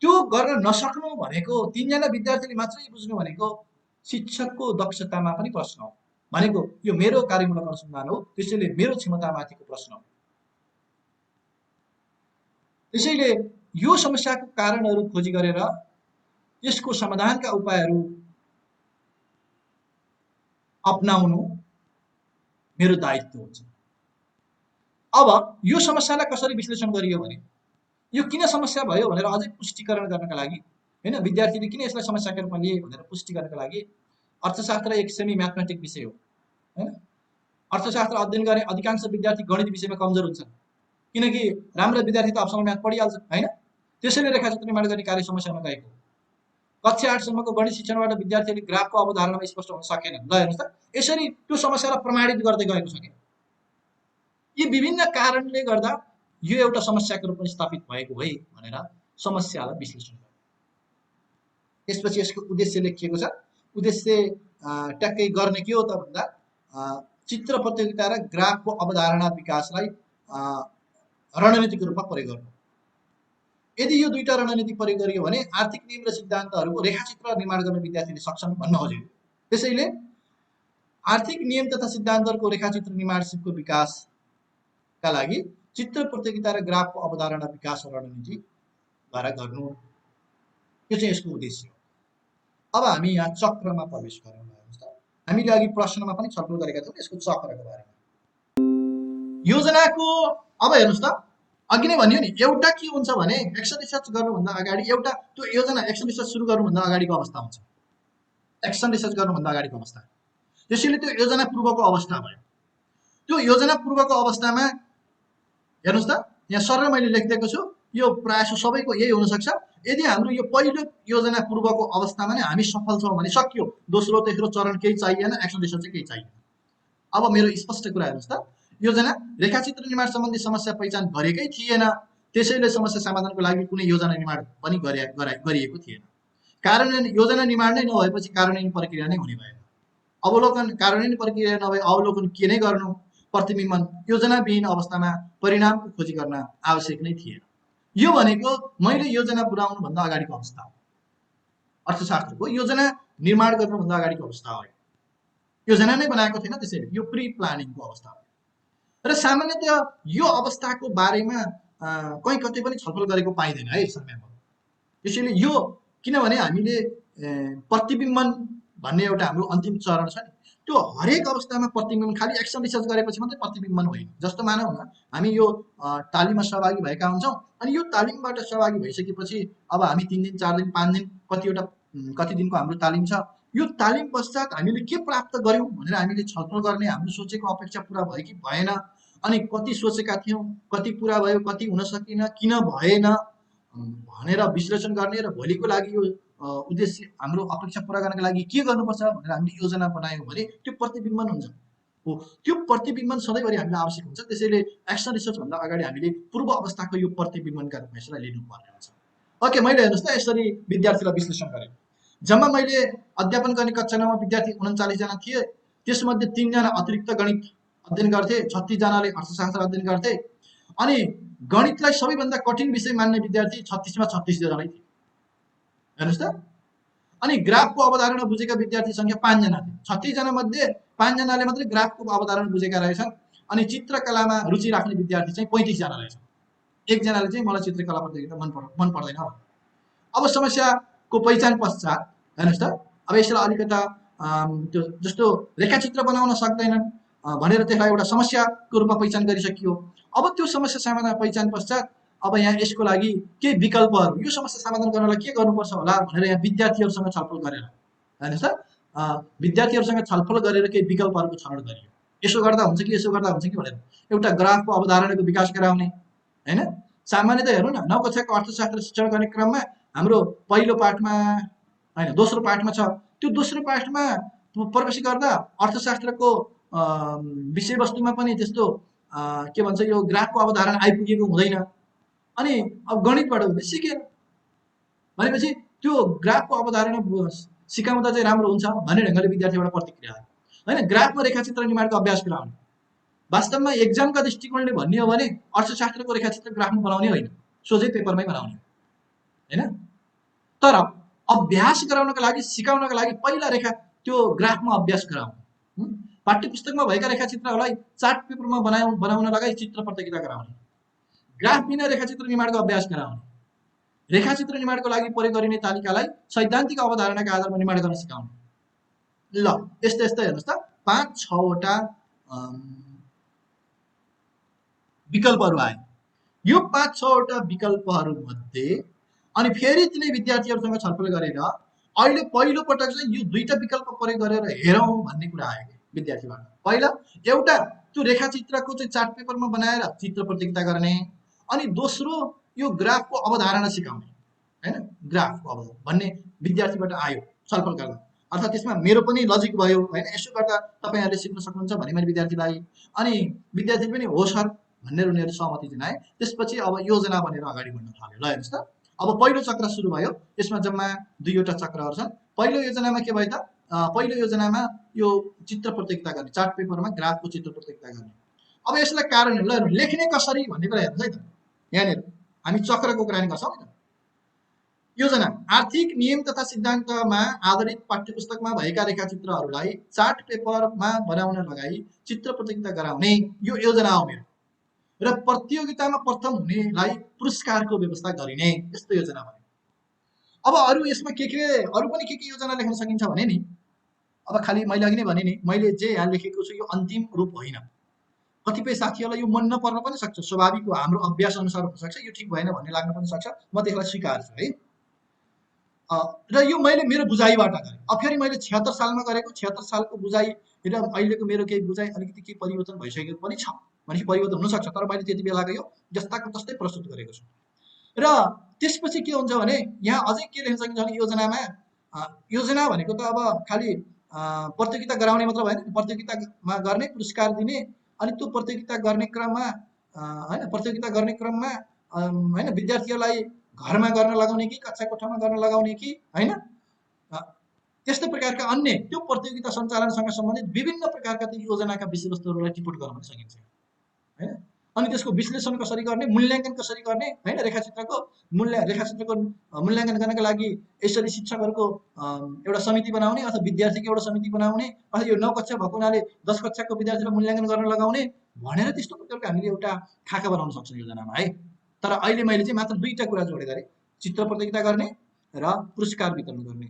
त्यो गर्न नसक्नु भनेको, 3 जना विद्यार्थीले मात्रै बुझ्नु भनेको शिक्षकको दक्षतामा पनि प्रश्न हो। भनेको यो मेरो कार्यमूलक अनुसन्धान हो, त्यसैले मेरो क्षमतामाथिको प्रश्न हो। त्यसैले यो समस्याको कारणहरू खोजी गरेर यसको समाधानका उपायहरू अपनाउनु मेरो दायित्व हुन्छ। अब यो समस्यालाई कसरी विश्लेषण गरियो भने, यो किन समस्या भयो भनेर अझै पुष्टिकरण गर्नका लागि होइन, विद्यार्थीले किन यसलाई समस्याका रूपमा लिए भनेर पुष्टि गर्नका लागि अर्थशास्त्र एक सेमी म्याथमेटिक विषय हो होइन। अर्थशास्त्र अध्ययन गर्ने अधिकांश विद्यार्थी गणित विषयमा कमजोर हुन्छन्, किनकि राम्रो विद्यार्थी त अप्सनल म्याथ पढिहाल्छ होइन। त्यसैले रेखाचित्र निर्माण गर्ने कार्य समस्या नगएको। कक्षा 8 सम्मको गणित शिक्षणबाट विद्यार्थीहरूले ग्राफको अवधारणामा स्पष्ट हुन सकेनन्। ल हेर्नुहोस् त, यसरी त्यो समस्यालाई प्रमाणित गर्दै गएको छ कि यी विभिन्न कारणले गर्दा यो एउटा समस्याको रूपमा स्थापित भएको है भनेर समस्यालाई विश्लेषण गर्नु। त्यसपछि यसको उद्देश्य लेखिएको छ। उद्देश्य ट्याक्कै गर्ने के हो त भन्दा चित्र प्रतियोगिता र ग्राफको अवधारणा विकासलाई रणनीतिको रूपमा प्रयोग गर्नु। यदि यो दुईटा रणनीति प्रयोग गरियो भने आर्थिक नियम र सिद्धान्तहरूको रेखाचित्र निर्माण गर्न विद्यार्थीले सक्छन् भन्न खोजेको। त्यसैले आर्थिक नियम तथा सिद्धान्तहरूको रेखाचित्र निर्माण सिपको विकासका लागि चित्र प्रतियोगिता र ग्राफको अवधारणा विकास रणनीतिद्वारा गर्नु, यो चाहिँ यसको उद्देश्य हो। अब हामी यहाँ चक्रमा प्रवेश गरौँ। हामीले अघि प्रश्नमा पनि छलफल गरेका थियौँ यसको चक्रको बारेमा। योजनाको अब हेर्नुहोस् त, अघि नै भनियो नि, एउटा के हुन्छ भने एक्सन रिसर्च गर्नुभन्दा अगाडि एउटा त्यो योजना एक्सन रिसर्च सुरु गर्नुभन्दा अगाडिको अवस्था हुन्छ। एक्सन रिसर्च गर्नुभन्दा अगाडिको अवस्था, त्यसैले त्यो योजना पूर्वको अवस्था भयो। त्यो योजना पूर्वको अवस्थामा हेर्नुहोस् त, यहाँ सरल मैले लेखिदिएको छु, यो प्रायः सबैको यही हुनसक्छ। यदि हाम्रो यो पहिलो योजना पूर्वको अवस्थामा नै हामी सफल छौँ भने सकियो, दोस्रो तेस्रो चरण केही चाहिएन, एक्सन रिसर्च चाहिँ केही चाहिएन। अब मेरो स्पष्ट कुरा हेर्नुहोस् त, योजना रेखाचित्र निर्माण सम्बन्धी समस्या पहिचान गरेकै थिएन, त्यसैले समस्या समाधानको लागि कुनै योजना निर्माण पनि गरिएको थिएन। कार्यान्वयन योजना निर्माण नै नभएपछि कार्यान्वयन प्रक्रिया नै हुने भएन। अवलोकन कार्यान्वयन प्रक्रिया नभए अवलोकन के नै गर्नु, प्रतिबिम्बन योजनाविहीन अवस्थामा परिणामको खोजी गर्न आवश्यक नै थिएन। यो भनेको मैले योजना बनाउनुभन्दा अगाडिको अवस्था हो। अर्थशास्त्रको योजना निर्माण गर्नुभन्दा अगाडिको अवस्था हो। योजना नै बनाएको थिएन, त्यसैले यो प्री प्लानिङको अवस्था हो। र सामान्यतया यो अवस्थाको बारेमा कहीँ कतै पनि छलफल गरेको पाइँदैन है समयमा। त्यसैले यो किनभने हामीले प्रतिबिम्बन भन्ने एउटा हाम्रो अन्तिम चरण छ नि, त्यो हरेक अवस्थामा प्रतिबिम्बन खालि एक्सन रिसर्च गरेपछि मात्रै प्रतिबिम्बन होइन। जस्तो मानौँ न, हामी यो तालिममा सहभागी भएका हुन्छौँ, अनि यो तालिमबाट सहभागी भइसकेपछि अब हामी 3 दिन 4 दिन 5 दिन कति दिनको हाम्रो तालिम छ, यो तालिम पश्चात हामीले के प्राप्त गर्यौँ भनेर हामीले छलफल गर्ने, हाम्रो सोचेको अपेक्षा पुरा भयो कि भएन, अनि कति सोचेका थियौँ, कति पुरा भयो, कति हुन सकेन, किन भएन भनेर विश्लेषण गर्ने र भोलिको लागि यो उद्देश्य हाम्रो अपेक्षा पुरा गर्नको लागि के गर्नुपर्छ भनेर हामीले योजना बनायौँ भने त्यो प्रतिबिम्बन हुन्छ। हो, त्यो प्रतिबिम्बन सधैँभरि हामीलाई आवश्यक हुन्छ। त्यसैले एक्सन रिसर्च भन्दा अगाडि हामीले पूर्व अवस्थाको यो प्रतिबिम्बनका रूपमा यसलाई लिनुपर्ने हुन्छ। ओके, मैले हेर्नुहोस् त यसरी विद्यार्थीलाई विश्लेषण गरेँ। जम्मा मैले अध्यापन गर्ने कक्षा 9मा विद्यार्थी 39 जना थिए। त्यसमध्ये 3 जना अतिरिक्त गणित अध्ययन गर्थे, 36 जनाले अर्थशास्त्र अध्ययन गर्थे, अनि गणितलाई सबैभन्दा कठिन विषय मान्ने विद्यार्थी 36 मा 36 जनै थिए। हेर्नुहोस् त, अनि ग्राफको अवधारणा बुझेका विद्यार्थी संख्या 5 जना थिए। 36 जना मध्ये 5 जनाले मात्रै ग्राफको अवधारणा बुझेका रहेछन्, अनि चित्रकलामा रुचि राख्ने विद्यार्थी चाहिँ 35 जना रहेछन्। 1 जनाले चाहिँ मलाई चित्रकला प्रतियोगिता मन पर्दैन। अब समस्याको पहिचान पश्चात हेर्नुहोस् त, अब यसलाई अलिकता त्यो जस्तो रेखाचित्र बनाउन सक्दैनन् भनेर त्यसलाई एउटा समस्याको रूपमा पहिचान गरिसकियो। अब त्यो समस्या समाधान पहिचान पश्चात अब यहाँ यसको लागि के विकल्पहरू, यो समस्या समाधान गर्नलाई के गर्नुपर्छ होला भनेर यहाँ विद्यार्थीहरूसँग छलफल गरेर हेर्नुहोस् त, विद्यार्थीहरूसँग छलफल गरेर केही विकल्पहरूको छनौट गरियो। यसो गर्दा हुन्छ कि यसो गर्दा हुन्छ कि भनेर एउटा ग्राफको अवधारणाको विकास गराउने हैन। सामान्यतः हेरौँ न, 9 कक्षाको अर्थशास्त्र शिक्षण गर्ने क्रममा हाम्रो पहिलो पाठमा हैन दोस्रो पाठमा छ, त्यो दोस्रो पाठमा प्रवेश गर्दा अर्थशास्त्रको विषयवस्तुमा पनि त्यस्तो के भन्छ यो ग्राफको अवधारणा आइपुगेको हुँदैन। अनि अब गणितबाट हुँदै सिकेर भनेपछि त्यो ग्राफको अवधारणा सिकाउँदा चाहिँ राम्रो हुन्छ भन्ने ढङ्गले विद्यार्थीबाट प्रतिक्रिया आयो हैन। ग्राफमा रेखाचित्र निर्माणको अभ्यास गराउने, वास्तवमा एक्जामका दृष्टिकोणले भन्ने हो भने अर्थशास्त्रको रेखाचित्र ग्राफमा बनाउने होइन, सोझै पेपरमै बनाउने हैन। तर अभ्यास गराउनका लागि, सिकाउनका लागि पहिला रेखा त्यो ग्राफमा अभ्यास गराउने, पाठ्यपुस्तकमा भएका रेखाचित्रहरूलाई चार्ट पेपरमा बनाउन लगाई चित्र प्रतियोगिता गराउने, ग्राफ बिना रेखाचित्र निर्माणको अभ्यास गराउने, रेखाचित्र निर्माणको लागि प्रयोग गरिने तालिकालाई सैद्धान्तिक अवधारणाका आधारमा निर्माण गर्न सिकाउने। ल यस्तै हेर्नुहोस् त, 5-6 वटा विकल्पहरू आए। यो 5-6 वटा विकल्पहरू मध्ये अनि फेरि तिनै विद्यार्थीहरूसँग छलफल गरेर अहिले पहिलो पटक चाहिँ यो दुईटा विकल्प प्रयोग गरेर हेरौँ भन्ने कुरा आयो विद्यार्थीबाट। पहिला एउटा त्यो रेखाचित्रको चाहिँ चार्ट पेपरमा बनाएर चित्र प्रतियोगिता गर्ने, अनि दोस्रो यो ग्राफको अवधारणा सिकाउने हैन। ग्राफको अवधारणा भन्ने विद्यार्थीबाट आयो छलफल गर्दा, अर्थात् त्यसमा मेरो पनि लजिक भयो होइन, यसो गर्दा तपाईँहरूले सिक्न सक्नुहुन्छ भने मैले विद्यार्थीलाई, अनि विद्यार्थी पनि हो सर भनेर उनीहरू सहमति जनाए। त्यसपछि अब योजना बनेर अगाडि बढ्न थाल्यो। ल हेर्नुहोस् त, अब पहिलो चक्र सुरु भयो। यसमा जम्मा 2वटा चक्रहरू छन्। पहिलो योजनामा के भयो त, पहिलो योजनामा यो चित्र प्रतियोगिता गर्ने, चार्ट पेपरमा ग्राफको चित्र प्रतियोगिता गर्ने। अब यसलाई कारण ल लेख्ने कसरी भन्ने कुरा हेर्नुहोस् है त। यहाँनिर हामी चक्रको कुरा नि गर्छौँ नि त। योजना आर्थिक नियम तथा सिद्धान्तमा आधारित पाठ्यपुस्तकमा भएका रेखाचित्रहरूलाई चार्ट पेपरमा बनाउन लगाई चित्र प्रतियोगिता गराउने यो योजना हो मेरो। र प्रतियोगितामा प्रथम हुनेलाई पुरस्कारको व्यवस्था गरिने, यस्तो योजना भयो। अब अरू यसमा अरू पनि के योजना लेख्न सकिन्छ भने नि, अब खालि मैले अघि नै भने नि, मैले जे यहाँ लेखेको छु यो अन्तिम रूप होइन। कतिपय साथीहरूलाई यो मन नपर्न पनि सक्छ, स्वाभाविक हो, हाम्रो अभ्यास अनुसार हुनसक्छ, यो ठिक भएन भन्ने लाग्न पनि सक्छ, म त्यसलाई स्वीकार्छु है। र यो मैले मेरो बुझाइबाट गरेँ। अब फेरि मैले 76 सालमा गरेको, 76 सालको बुझाइ र अहिलेको मेरो केही बुझाइ अलिकति केही परिवर्तन भइसकेको पनि छ, भनेपछि परिवर्तन हुनसक्छ, तर मैले त्यति बेलाको यो जस्ताको तस्तै प्रस्तुत गरेको छु। र त्यसपछि के हुन्छ भने यहाँ अझै के लेख्न सकिन्छ भने योजनामा, योजना भनेको त अब खालि प्रतियोगिता गराउने मात्र भएन, प्रतियोगितामा गर्ने, पुरस्कार दिने, अनि त्यो प्रतियोगिता गर्ने क्रममा होइन, प्रतियोगिता गर्ने क्रममा होइन विद्यार्थीहरूलाई घरमा गर्न लगाउने कि कक्षा कोठामा गर्न लगाउने कि होइन, त्यस्तो प्रकारका अन्य त्यो प्रतियोगिता सञ्चालनसँग सम्बन्धित विभिन्न प्रकारका त्यो योजनाका विषयवस्तुहरूलाई टिप्पण गर्न सकिन्छ होइन। अनि त्यसको विश्लेषण कसरी गर्ने, मूल्याङ्कन कसरी गर्ने होइन, रेखाचित्रको मूल्याङ्कन गर्नका लागि यसरी शिक्षकहरूको एउटा समिति बनाउने अथवा विद्यार्थीको एउटा समिति बनाउने, अथवा यो 9 कक्षा भएको हुनाले 10 कक्षाको विद्यार्थीलाई मूल्याङ्कन गर्न लगाउने भनेर त्यस्तो प्रकारको हामीले एउटा खाका बनाउन सक्छौँ योजनामा है। तर अहिले मैले चाहिँ मात्र 2टा कुरा जोडेर गरेँ, चित्र प्रतियोगिता गर्ने र पुरस्कार वितरण गर्ने।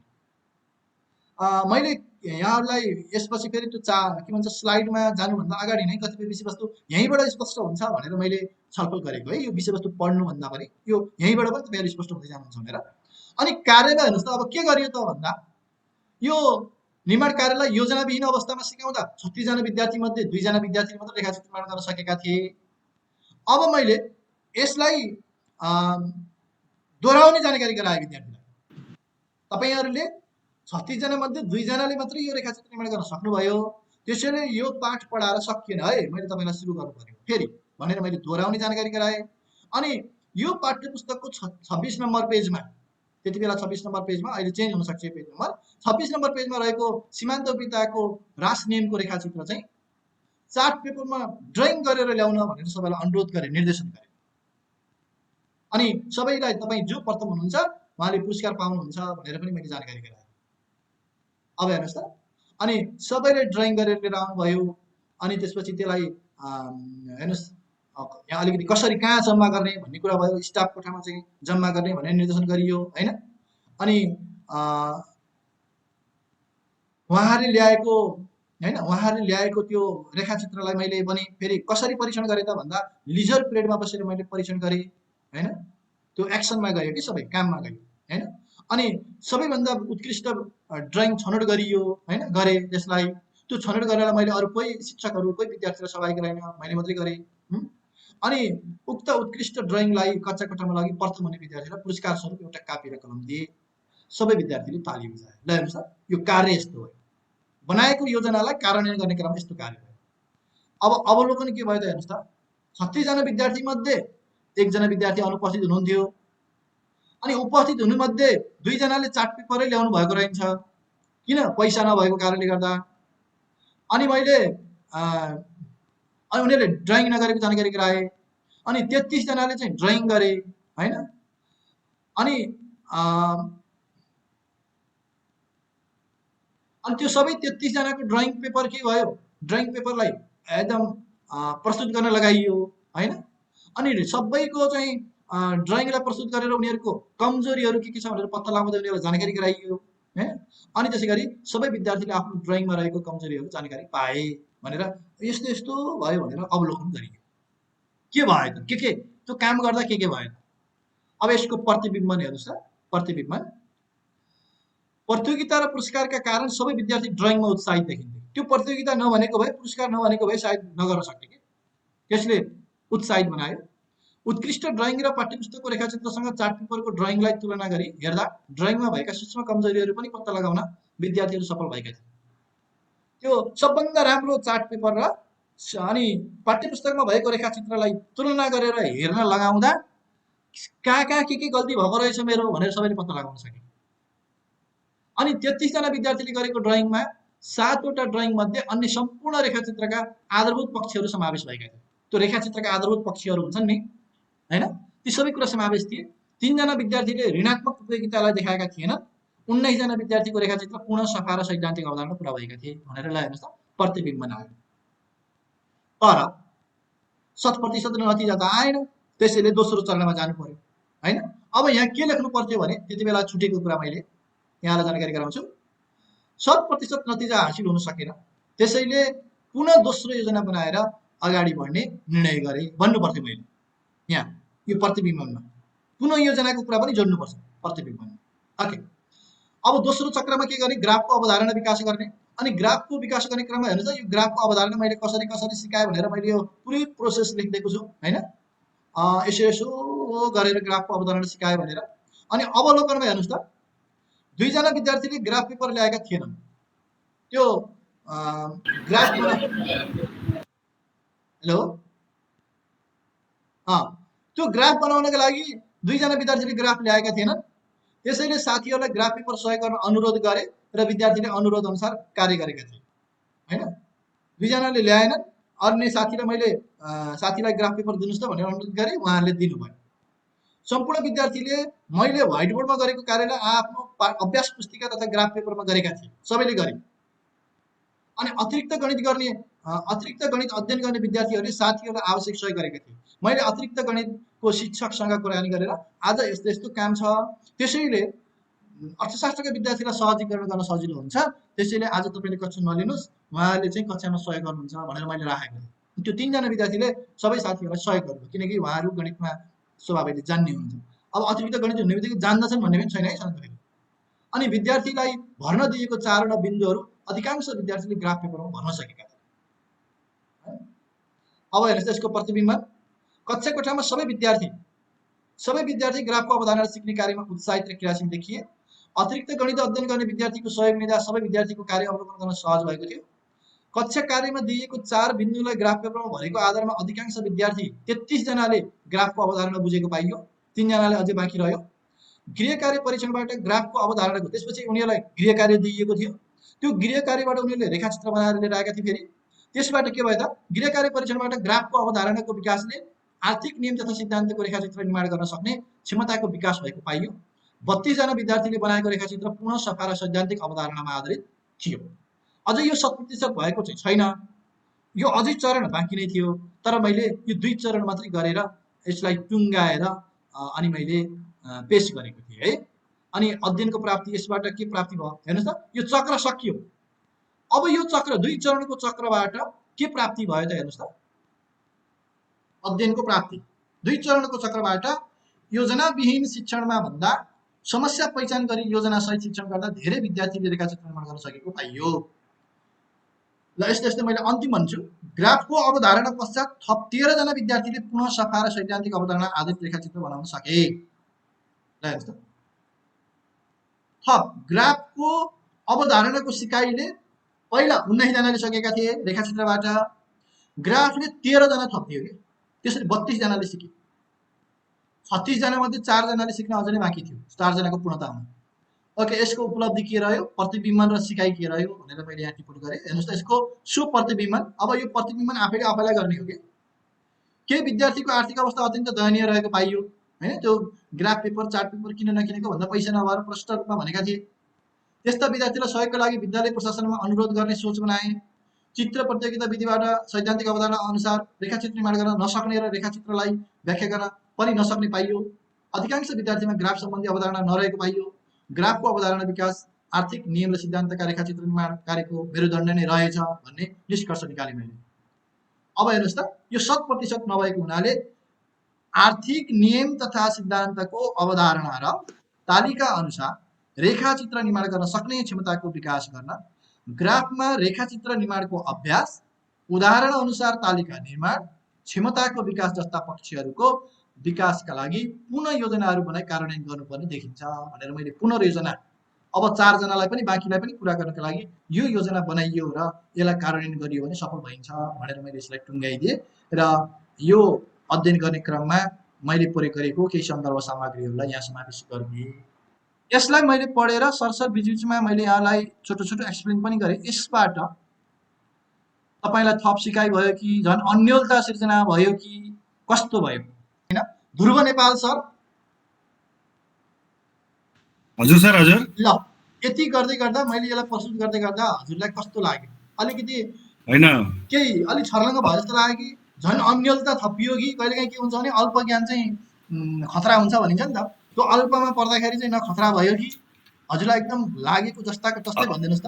मैले यहाँहरूलाई यसपछि फेरि त्यो के भन्छ स्लाइडमा जानुभन्दा अगाडि नै कतिपय विषयवस्तु यहीँबाट स्पष्ट हुन्छ भनेर मैले छलफल गरेको है। यो विषयवस्तु पढ्नुभन्दा पनि यो यहीँबाट पनि तपाईँहरू स्पष्ट हुँदै जानुहुन्छ भनेर। अनि कार्यमा हेर्नुहोस् त, अब के गरियो त भन्दा यो निर्माण कार्यलाई योजनाविहीन अवस्थामा सिकाउँदा 36 जना विद्यार्थी मध्ये 2 जना विद्यार्थीले मात्र रेखाचित्र निर्माण गर्न सकेका थिए। अब मैले यसलाई दोहोऱ्याउने जानकारी गराएँ विद्यार्थीलाई। तपाईँहरूले 36 जना मध्ये 2 जनाले मात्रै यो रेखाचित्र निर्माण गर्न सक्नुभयो, त्यसैले यो पाठ पढाएर सकिएन है, मैले तपाईँलाई सुरु गर्नु पर्यो फेरि भनेर मैले दोहोऱ्याउने जानकारी गराएँ। अनि यो पाठ्य पुस्तकको 26 नम्बर पेजमा, त्यति बेला 26 नम्बर पेजमा, अहिले चेन्ज हुनसक्छ पेज नम्बर, 26 नम्बर पेजमा रहेको सीमान्त विताको रास नियमको रेखाचित्र चाहिँ चार्ट पेपरमा ड्रइङ गरेर ल्याउन भनेर सबैलाई अनुरोध गरेँ, निर्देशन गरेँ। अनि सबैलाई तपाईँ जो प्रथम हुनुहुन्छ उहाँले पुरस्कार पाउनुहुन्छ भनेर पनि मैले जानकारी गराएँ। अब हेर्नुहोस् त, अनि सबैले ड्रइङ गरेर लिएर आउनुभयो। अनि त्यसपछि त्यसलाई हेर्नुहोस् यहाँ अलिकति कसरी कहाँ जम्मा गर्ने भन्ने कुरा भयो, स्टाफ कोठामा चाहिँ जम्मा गर्ने भनेर निर्देशन गरियो होइन। अनि उहाँहरूले ल्याएको त्यो रेखाचित्रलाई मैले पनि फेरि कसरी परीक्षण गरेँ त भन्दा लिजर पिरियडमा बसेर मैले परीक्षण गरेँ होइन। त्यो एक्सनमा गयो कि सबै काममा गयो होइन। अनि सबैभन्दा उत्कृष्ट ड्रइङ छनौट गरियो होइन, गरेँ त्यसलाई। त्यो छनौट गरेर मैले अरू कोही शिक्षकहरू कोही विद्यार्थीलाई सहभागी गराइन, मैले मात्रै गरेँ। अनि उक्त उत्कृष्ट ड्रइङलाई कक्षा कोठामा लगी प्रथम हुने विद्यार्थीलाई पुरस्कार स्वरूप एउटा कापी र कलम दिए। सबै विद्यार्थीले ताली बजाए। ल हेर्नुहोस् त, यो कार्य यस्तो हो, बनाएको योजनालाई कार्यान्वयन गर्ने क्रममा यस्तो कार्य भयो। अब अवलोकन के भयो त हेर्नुहोस् त, 36 जना विद्यार्थी मध्ये 1 जना विद्यार्थी अनुपस्थित हुनुहुन्थ्यो। अनि उपस्थित हुनुमध्ये 2 जनाले चार्ट पेपरै ल्याउनु भएको रहेछ, किन? पैसा नभएको कारणले गर्दा। अनि मैले उनीहरूले ड्रइङ नगरेको जानकारी गराएँ। अनि 33 जनाले चाहिँ ड्रइङ गरे होइन। अनि त्यो सबै 33 जनाको ड्रइङ पेपर के भयो, ड्रइङ पेपरलाई एकदम प्रस्तुत गर्न लगाइयो होइन। अनि सबैको चाहिँ ड्रइङलाई प्रस्तुत गरेर उनीहरूको कमजोरीहरू के छ भनेर पत्ता लगाउँदै उनीहरूलाई जानकारी गराइयो होइन। अनि त्यसै गरी सबै विद्यार्थीले आफ्नो ड्रइङमा रहेको कमजोरीहरू जानकारी पाए भनेर यस्तो यस्तो भयो भनेर अवलोकन गरियो। के भयो त, के त्यो काम गर्दा के भयो त? अब यसको प्रतिबिम्बन हेर्नुहोस् त, प्रतिबिम्बन प्रतियोगिता र पुरस्कारका कारण सबै विद्यार्थी ड्रइङमा उत्साहित देखिन्थे। त्यो प्रतियोगिता नभनेको भए, पुरस्कार नभनेको भए सायद नगर्न सक्थे कि, त्यसले उत्साहित बनायो। उत्कृष्ट ड्रइङ र पाठ्यपुस्तकको रेखाचित्रसँग चार्ट पेपरको ड्रइङलाई तुलना गरी हेर्दा ड्रइङमा भएका सूक्ष्म कमजोरीहरू पनि पत्ता लगाउन विद्यार्थीहरू सफल भएका थिए। त्यो सबभन्दा राम्रो चार्ट पेपर र अनि पाठ्यपुस्तकमा भएको रेखाचित्रलाई तुलना गरेर हेर्न लगाउँदा कहाँ कहाँ के गल्ती भएको रहेछ मेरो भनेर सबैले पत्ता लगाउन सके। अनि 33 जना विद्यार्थीले गरेको ड्रइङमा 7 वटा ड्रइङ मध्ये अन्य सम्पूर्ण रेखाचित्रका आधारभूत पक्षहरू समावेश भएका थिए। त्यो रेखाचित्रका आधारभूत पक्षहरू हुन्छन् नि हैन, ती सबै कुरा समावेश थिए। 3 जना विद्यार्थीले ऋणात्मक उपयोगितालाई देखाएका थिएनन्। 19 जना विद्यार्थीको रेखाचित्र पूर्ण सफा र सैद्धान्तिक अवधारणा पुरा भएका थिए भनेर ल हेर्नुस् त प्रतिबिम्ब आयो। तर 100% नतिजा त आएन, त्यसैले दोस्रो चरणमा जानु पर्यो हैन। अब यहाँ के लेख्नु पर्थ्यो भने त्यति बेला छुटेको कुरा मैले यहाँलाई जानकारी गराउँछु। 100% नतिजा हासिल हुन सकेन, त्यसैले पुनः दोस्रो योजना बनाएर अगाडि बढ्ने निर्णय गरे भन्नु पर्थ्यो मैले यहाँ यो प्रतिबिम्बमा। पुनः योजनाको कुरा पनि जोड्नुपर्छ प्रतिबिम्बमा। ओके, अब दोस्रो चक्रमा के गर्ने, ग्राफको अवधारणा विकास गर्ने। अनि ग्राफको विकास गर्ने क्रममा हेर्नुहोस् त, यो ग्राफको अवधारणा मैले कसरी कसरी सिकाएँ भनेर मैले यो पुरै प्रोसेस लेखिदिएको छु हैन। यसो गरेर ग्राफको अवधारणा सिकाएँ भनेर। अनि अवलोकनमा हेर्नुहोस् त, 2 जना विद्यार्थीले ग्राफ पेपर ल्याएका थिएनन्। त्यो ग्राफ हेलो त्यो ग्राफ बनाउनका लागि 2 जना विद्यार्थीले ग्राफ ल्याएका थिएनन्। त्यसैले साथीहरूलाई ग्राफ पेपर सहयोग गर्न अनुरोध गरे र विद्यार्थीले अनुरोध अनुसार कार्य गरेका थिए हैन। 2 जनाले ल्याएनन्, अन्य साथीलाई मैले साथीलाई ग्राफ पेपर दिनुस् त भनेर अनुरोध गरेँ, उहाँहरूले दिनुभयो। सम्पूर्ण विद्यार्थीले मैले व्हाइट बोर्डमा गरेको कार्यलाई आफ्नो अभ्यास पुस्तिका तथा ग्राफ पेपरमा गरेका थिए, सबैले गरे। अनि अतिरिक्त गणित अध्ययन गर्ने विद्यार्थीहरूले साथीहरूलाई आवश्यक सहयोग गरेका थिए। मैले अतिरिक्त गणितको शिक्षकसँग कुराकानी गरेर आज यस्तो यस्तो काम छ, त्यसैले अर्थशास्त्रका विद्यार्थीलाई सहजीकरण गर्न सजिलो हुन्छ, त्यसैले आज तपाईँले कक्षा नलिनुहोस्, उहाँहरूले चाहिँ कक्षामा सहयोग गर्नुहुन्छ भनेर मैले राखेको थिएँ। त्यो 3 जना विद्यार्थीले सबै साथीहरूलाई सहयोग गर्नुभयो, किनकि उहाँहरू गणितमा स्वभावले जान्ने हुन्छ। अब अतिरिक्त गणित हुने बित्तिकै जान्दछन् भन्ने पनि छैन है सन्तोषले। अनि विद्यार्थीलाई भर्न दिएको 4 वटा बिन्दुहरू अधिकांश विद्यार्थीले ग्राफ पेपरमा भर्न सकेका थिए। अब हेर्नुहोस् त यसको प्रतिबिम्ब। कक्षा कोठामा सबै विद्यार्थी ग्राफको अवधारणा सिक्ने कार्यमा उत्साहित र क्रियाशील देखिए। अतिरिक्त गणित अध्ययन गर्ने विद्यार्थीको सहयोग लिँदा सबै विद्यार्थीको कार्य अवलोकन गर्न सहज भएको थियो। कक्षा कार्यमा दिएको 4 बिन्दुलाई ग्राफ पेपरमा भरेको आधारमा अधिकांश विद्यार्थी 33 जनाले ग्राफको अवधारणा बुझेको पाइयो, 3 जनाले अझै बाँकी रह्यो। गृह कार्य परीक्षणबाट ग्राफको अवधारणाको त्यसपछि उनीहरूलाई गृह कार्य दिइएको थियो। त्यो गृह कार्यबाट उनीहरूले रेखाचित्र बनाएर लिएर आएका थिए। फेरि त्यसबाट के भयो त, गृह कार्य परीक्षणबाट ग्राफको अवधारणाको विकासले आर्थिक नियम तथा सिद्धान्तको रेखाचित्र निर्माण गर्न सक्ने क्षमताको विकास भएको पाइयो। 32 जना विद्यार्थीले बनाएको रेखाचित्र पूर्ण सफा र सैद्धान्तिक अवधारणामा आधारित थियो। अझै यो 100% भएको चाहिँ छैन, यो अझै चरण बाँकी नै थियो। तर मैले यो 2 चरण मात्रै गरेर यसलाई टुङ्गाएर अनि मैले पेश गरेको थिएँ है। अनि अध्ययनको प्राप्ति, यसबाट के प्राप्ति भयो हेर्नुहोस् त, यो चक्र सकियो। अब यो चक्र 2 चरणको चक्रबाट के प्राप्ति भयो त हेर्नुहोस् त, अध्ययनको प्राप्ति 2 चरणको चक्रबाट योजनाविहीन शिक्षणमा भन्दा समस्या पहिचान गरी योजना सहित शिक्षण गर्दा धेरै विद्यार्थीले रेखाचित्र निर्माण गर्न सकेको पाइयो। ल यस्तो मैले अन्तिम भन्छु। ग्राफको अवधारणा पश्चात थप 13 जना विद्यार्थीले पुनः सफा र सैद्धान्तिक अवधारणा आधारित रेखाचित्र बनाउन सके। ल हेर्नुहोस् त, थप ग्राफको अवधारणाको सिकाइले पहिला 19 जनाले सकेका थिए रेखाचित्रबाट, ग्राफले 13 जना थपियो के, त्यसरी 32 जनाले सिके। 36 जना मध्ये 4 जनाले सिक्न अझै नै बाँकी थियो, 4 जनाको पूर्णता हुनु। ओके, यसको उपलब्धि के रह्यो, प्रतिबिम्बन र सिकाइ के रह्यो भनेर मैले यहाँ टिप्पणी गरेँ। हेर्नुहोस् त यसको प्रतिबिम्बन। अब यो प्रतिबिम्बन आफैले आफैलाई गर्ने हो के विद्यार्थीको आर्थिक अवस्था अत्यन्त दयनीय रहेको पाइयो हैन। त्यो ग्राफ पेपर चार्ट पेपर किन नकिनेको भन्दा पैसा नभएर प्रष्ट रूपमा भनेका थिए। त्यस्ता विद्यार्थीलाई सहयोगका लागि विद्यालय प्रशासनमा अनुरोध गर्ने सोच बनाए। चित्र प्रतियोगिता विधिबाट सैद्धान्तिक अवधारणा अनुसार रेखाचित्र निर्माण गर्न नसक्ने र रेखाचित्रलाई व्याख्या गर्न पनि नसक्ने पाइयो। अधिकांश विद्यार्थीमा ग्राफ सम्बन्धी अवधारणा नरहेको पाइयो। ग्राफको अवधारणा विकास आर्थिक नियम र सिद्धान्तका रेखाचित्र निर्माण कार्यको मेरुदण्ड नै रहेछ भन्ने निष्कर्ष निकाले मैले। अब हेर्नुहोस् त, यो 100% नभएको हुनाले आर्थिक नियम तथा सिद्धान्तको अवधारणा र तालिका अनुसार रेखाचित्र निर्माण गर्न सक्ने क्षमताको विकास गर्न ग्राफमा रेखाचित्र निर्माणको अभ्यास, उदाहरण अनुसार तालिका निर्माण, क्षमताको विकास जस्ता पक्षहरूको विकासका लागि पुनः योजनाहरू बनाई कार्यान्वयन गर्नुपर्ने देखिन्छ भनेर मैले पुनर्योजना अब 4 जनालाई पनि बाँकीलाई पनि कुरा गर्नका लागि यो योजना बनाइयो र यसलाई कार्यान्वयन गरियो भने सफल भइन्छ भनेर मैले यसलाई टुङ्गाइदिएँ र यो अध्ययन गर्ने क्रममा मैले प्रयोग गरेको केही सन्दर्भ सामग्रीहरूलाई यहाँ समावेश गरिदिएँ। यसलाई मैले पढेर सरसर बिचबिचमा मैले यहाँलाई छोटो छोटो एक्सप्लेन पनि गरेँ। यसबाट तपाईँलाई थप सिकाइ भयो कि झन् अन्योलता सिर्जना भयो कि कस्तो भयो होइन? ध्रुव नेपाल सर हजुर सर हजुर। ल यति गर्दै गर्दा मैले यसलाई प्रस्तुत गर्दै गर्दा हजुरलाई कस्तो लाग्यो? अलिकति होइन केही अलि छर्लङ्ग भयो जस्तो लाग्यो कि झन् अन्योलता थपियो कि कहिलेकाहीँ के हुन्छ भने अल्प ज्ञान चाहिँ खतरा हुन्छ भनिन्छ नि त, त्यो अल्पमा पर्दाखेरि चाहिँ न खतरा भयो कि हजुरलाई एकदम लागेको जस्ताको तस्तै भनिदिनुहोस् त।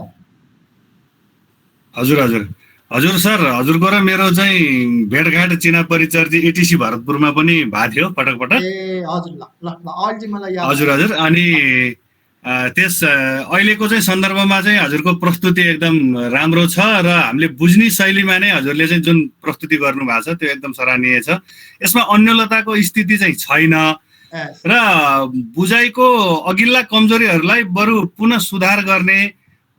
हजुर हजुर हजुर सर, हजुरको र मेरो चाहिँ भेटघाट चिना परिचय चाहिँ एटिसी भरतपुरमा पनि भएको थियो पटक पटक। ए हजुर, ल ल ल अहिले चाहिँ मलाई याद हजुर हजुर। अनि त्यस अहिलेको चाहिँ सन्दर्भमा चाहिँ हजुरको प्रस्तुति एकदम राम्रो छ र हामीले बुझ्ने शैलीमा नै हजुरले चाहिँ जुन प्रस्तुति गर्नु भएको छ त्यो एकदम सराहनीय छ। यसमा अन्योलताको स्थिति चाहिँ छैन र बुझाइको अघिल्ला कमजोरीहरूलाई बरु पुनः सुधार गर्ने,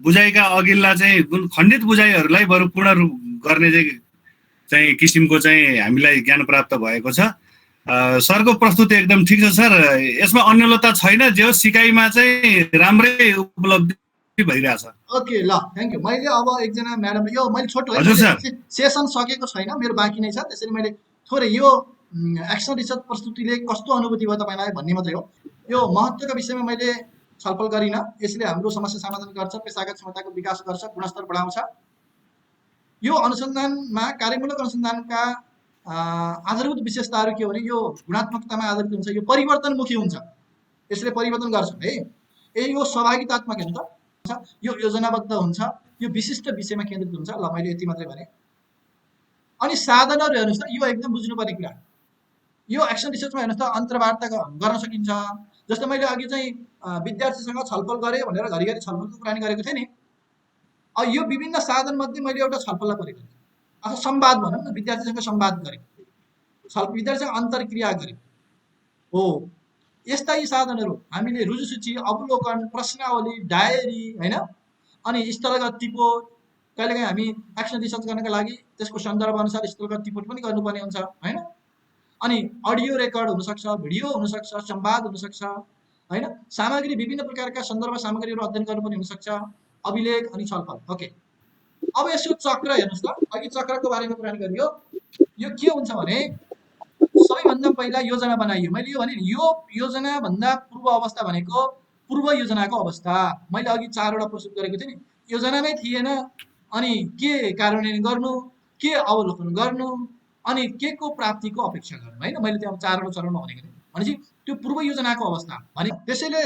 बुझाइका अघिल्ला चाहिँ खण्डित बुझाइहरूलाई बरु पूर्ण गर्ने चाहिँ किसिमको चाहिँ हामीलाई ज्ञान प्राप्त भएको छ। सरको प्रस्तुति एकदम ठिक छ सर, यसमा अन्योलता छैन, जो सिकाइमा चाहिँ राम्रै उपलब्धि भइरहेछ। ओके ल थ्याङ्क यू। मैले अब एकजना म्याडम, यो मैले छोटो हजुर सर सेसन सकेको छैन, मेरो बाँकी नै छ, त्यसरी मैले थोरै यो एक्सन रिसर्च प्रस्तुतिले कस्तो अनुभूति भयो तपाईँलाई भन्ने मात्रै हो। यो महत्त्वका विषयमा मैले छलफल गरिनँ। यसले हाम्रो समस्या समाधान गर्छ, पेशागत क्षमताको विकास गर्छ, गुणस्तर बढाउँछ। यो अनुसन्धानमा कार्यमूलक अनुसन्धानका आधारभूत विशेषताहरू के हो भने यो गुणात्मकतामा आधारित हुन्छ, यो परिवर्तनमुखी हुन्छ, यसले परिवर्तन गर्छ है। यो सहभागितात्मक हुन्छ, यो योजनाबद्ध हुन्छ, यो विशिष्ट विषयमा केन्द्रित हुन्छ। ल मैले यति मात्रै भने। अनि साधनहरू हेर्नुहोस् त, यो एकदम बुझ्नुपर्ने कुरा। यो एक्सन रिसर्चमा हेर्नुहोस् त अन्तर्वार्ता गर्न सकिन्छ। जस्तो मैले अघि चाहिँ विद्यार्थीसँग छलफल गरेँ भनेर घरिघरि छलफलको कुरानी गरेको थिएँ नि, यो विभिन्न साधन मध्ये मैले एउटा छलफललाई प्रयोग गरेँ अथवा संवाद भनौँ न, विद्यार्थीसँग संवाद गरेँ, विद्यार्थीसँग अन्तर्क्रिया गरेँ हो। यस्ता यी साधनहरू हामीले रुजुसूची, अवलोकन, प्रश्नावली, डायरी होइन, अनि स्थलगत टिपोट, कहिलेकाहीँ हामी एक्सन रिसर्च गर्नका लागि त्यसको सन्दर्भ अनुसार स्थलगत टिपोट पनि गर्नुपर्ने हुन्छ होइन। अनि अडियो रेकर्ड हुनसक्छ, भिडियो हुनसक्छ, संवाद हुनसक्छ होइन। सामग्री, विभिन्न प्रकारका सन्दर्भ सामग्रीहरू अध्ययन गर्नुपर्ने हुनसक्छ, अभिलेख अनि छलफल। ओके, अब यसो चक्र हेर्नुहोस् त, अघि चक्रको बारेमा कुरा गरियो। यो के हुन्छ भने सबैभन्दा पहिला योजना बनाइयो। मैले यो भने यो योजनाभन्दा पूर्व अवस्था भनेको पूर्व योजनाको अवस्था। मैले अघि 4वटा प्रस्तुत गरेको थिएँ नि, योजनामै थिएन, अनि के कार्यान्वयन गर्नु, के अवलोकन गर्नु, अनि के को प्राप्तिको अपेक्षा गर्नु होइन। मैले त्यहाँ 4वटा चरणमा भनेको थिएँ भनेपछि त्यो पूर्व योजनाको अवस्था भने। त्यसैले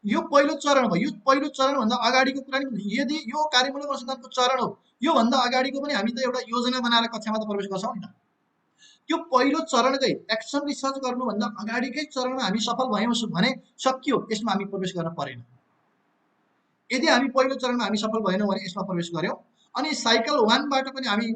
यो पहिलो चरण भयो। यो पहिलो चरणभन्दा अगाडिको कुरा नि, यदि यो कार्यमूलक अनुसन्धानको चरण हो, योभन्दा अगाडिको पनि हामी त एउटा योजना बनाएर कक्षामा त प्रवेश गर्छौँ नि त। त्यो पहिलो चरणकै एक्सन रिसर्च गर्नुभन्दा अगाडिकै चरणमा हामी सफल भयौँ भने सकियो, यसमा हामी प्रवेश गर्न परेन। यदि हामी पहिलो चरणमा हामी सफल भएनौँ भने यसमा प्रवेश गऱ्यौँ, अनि साइकल 1बाट पनि हामी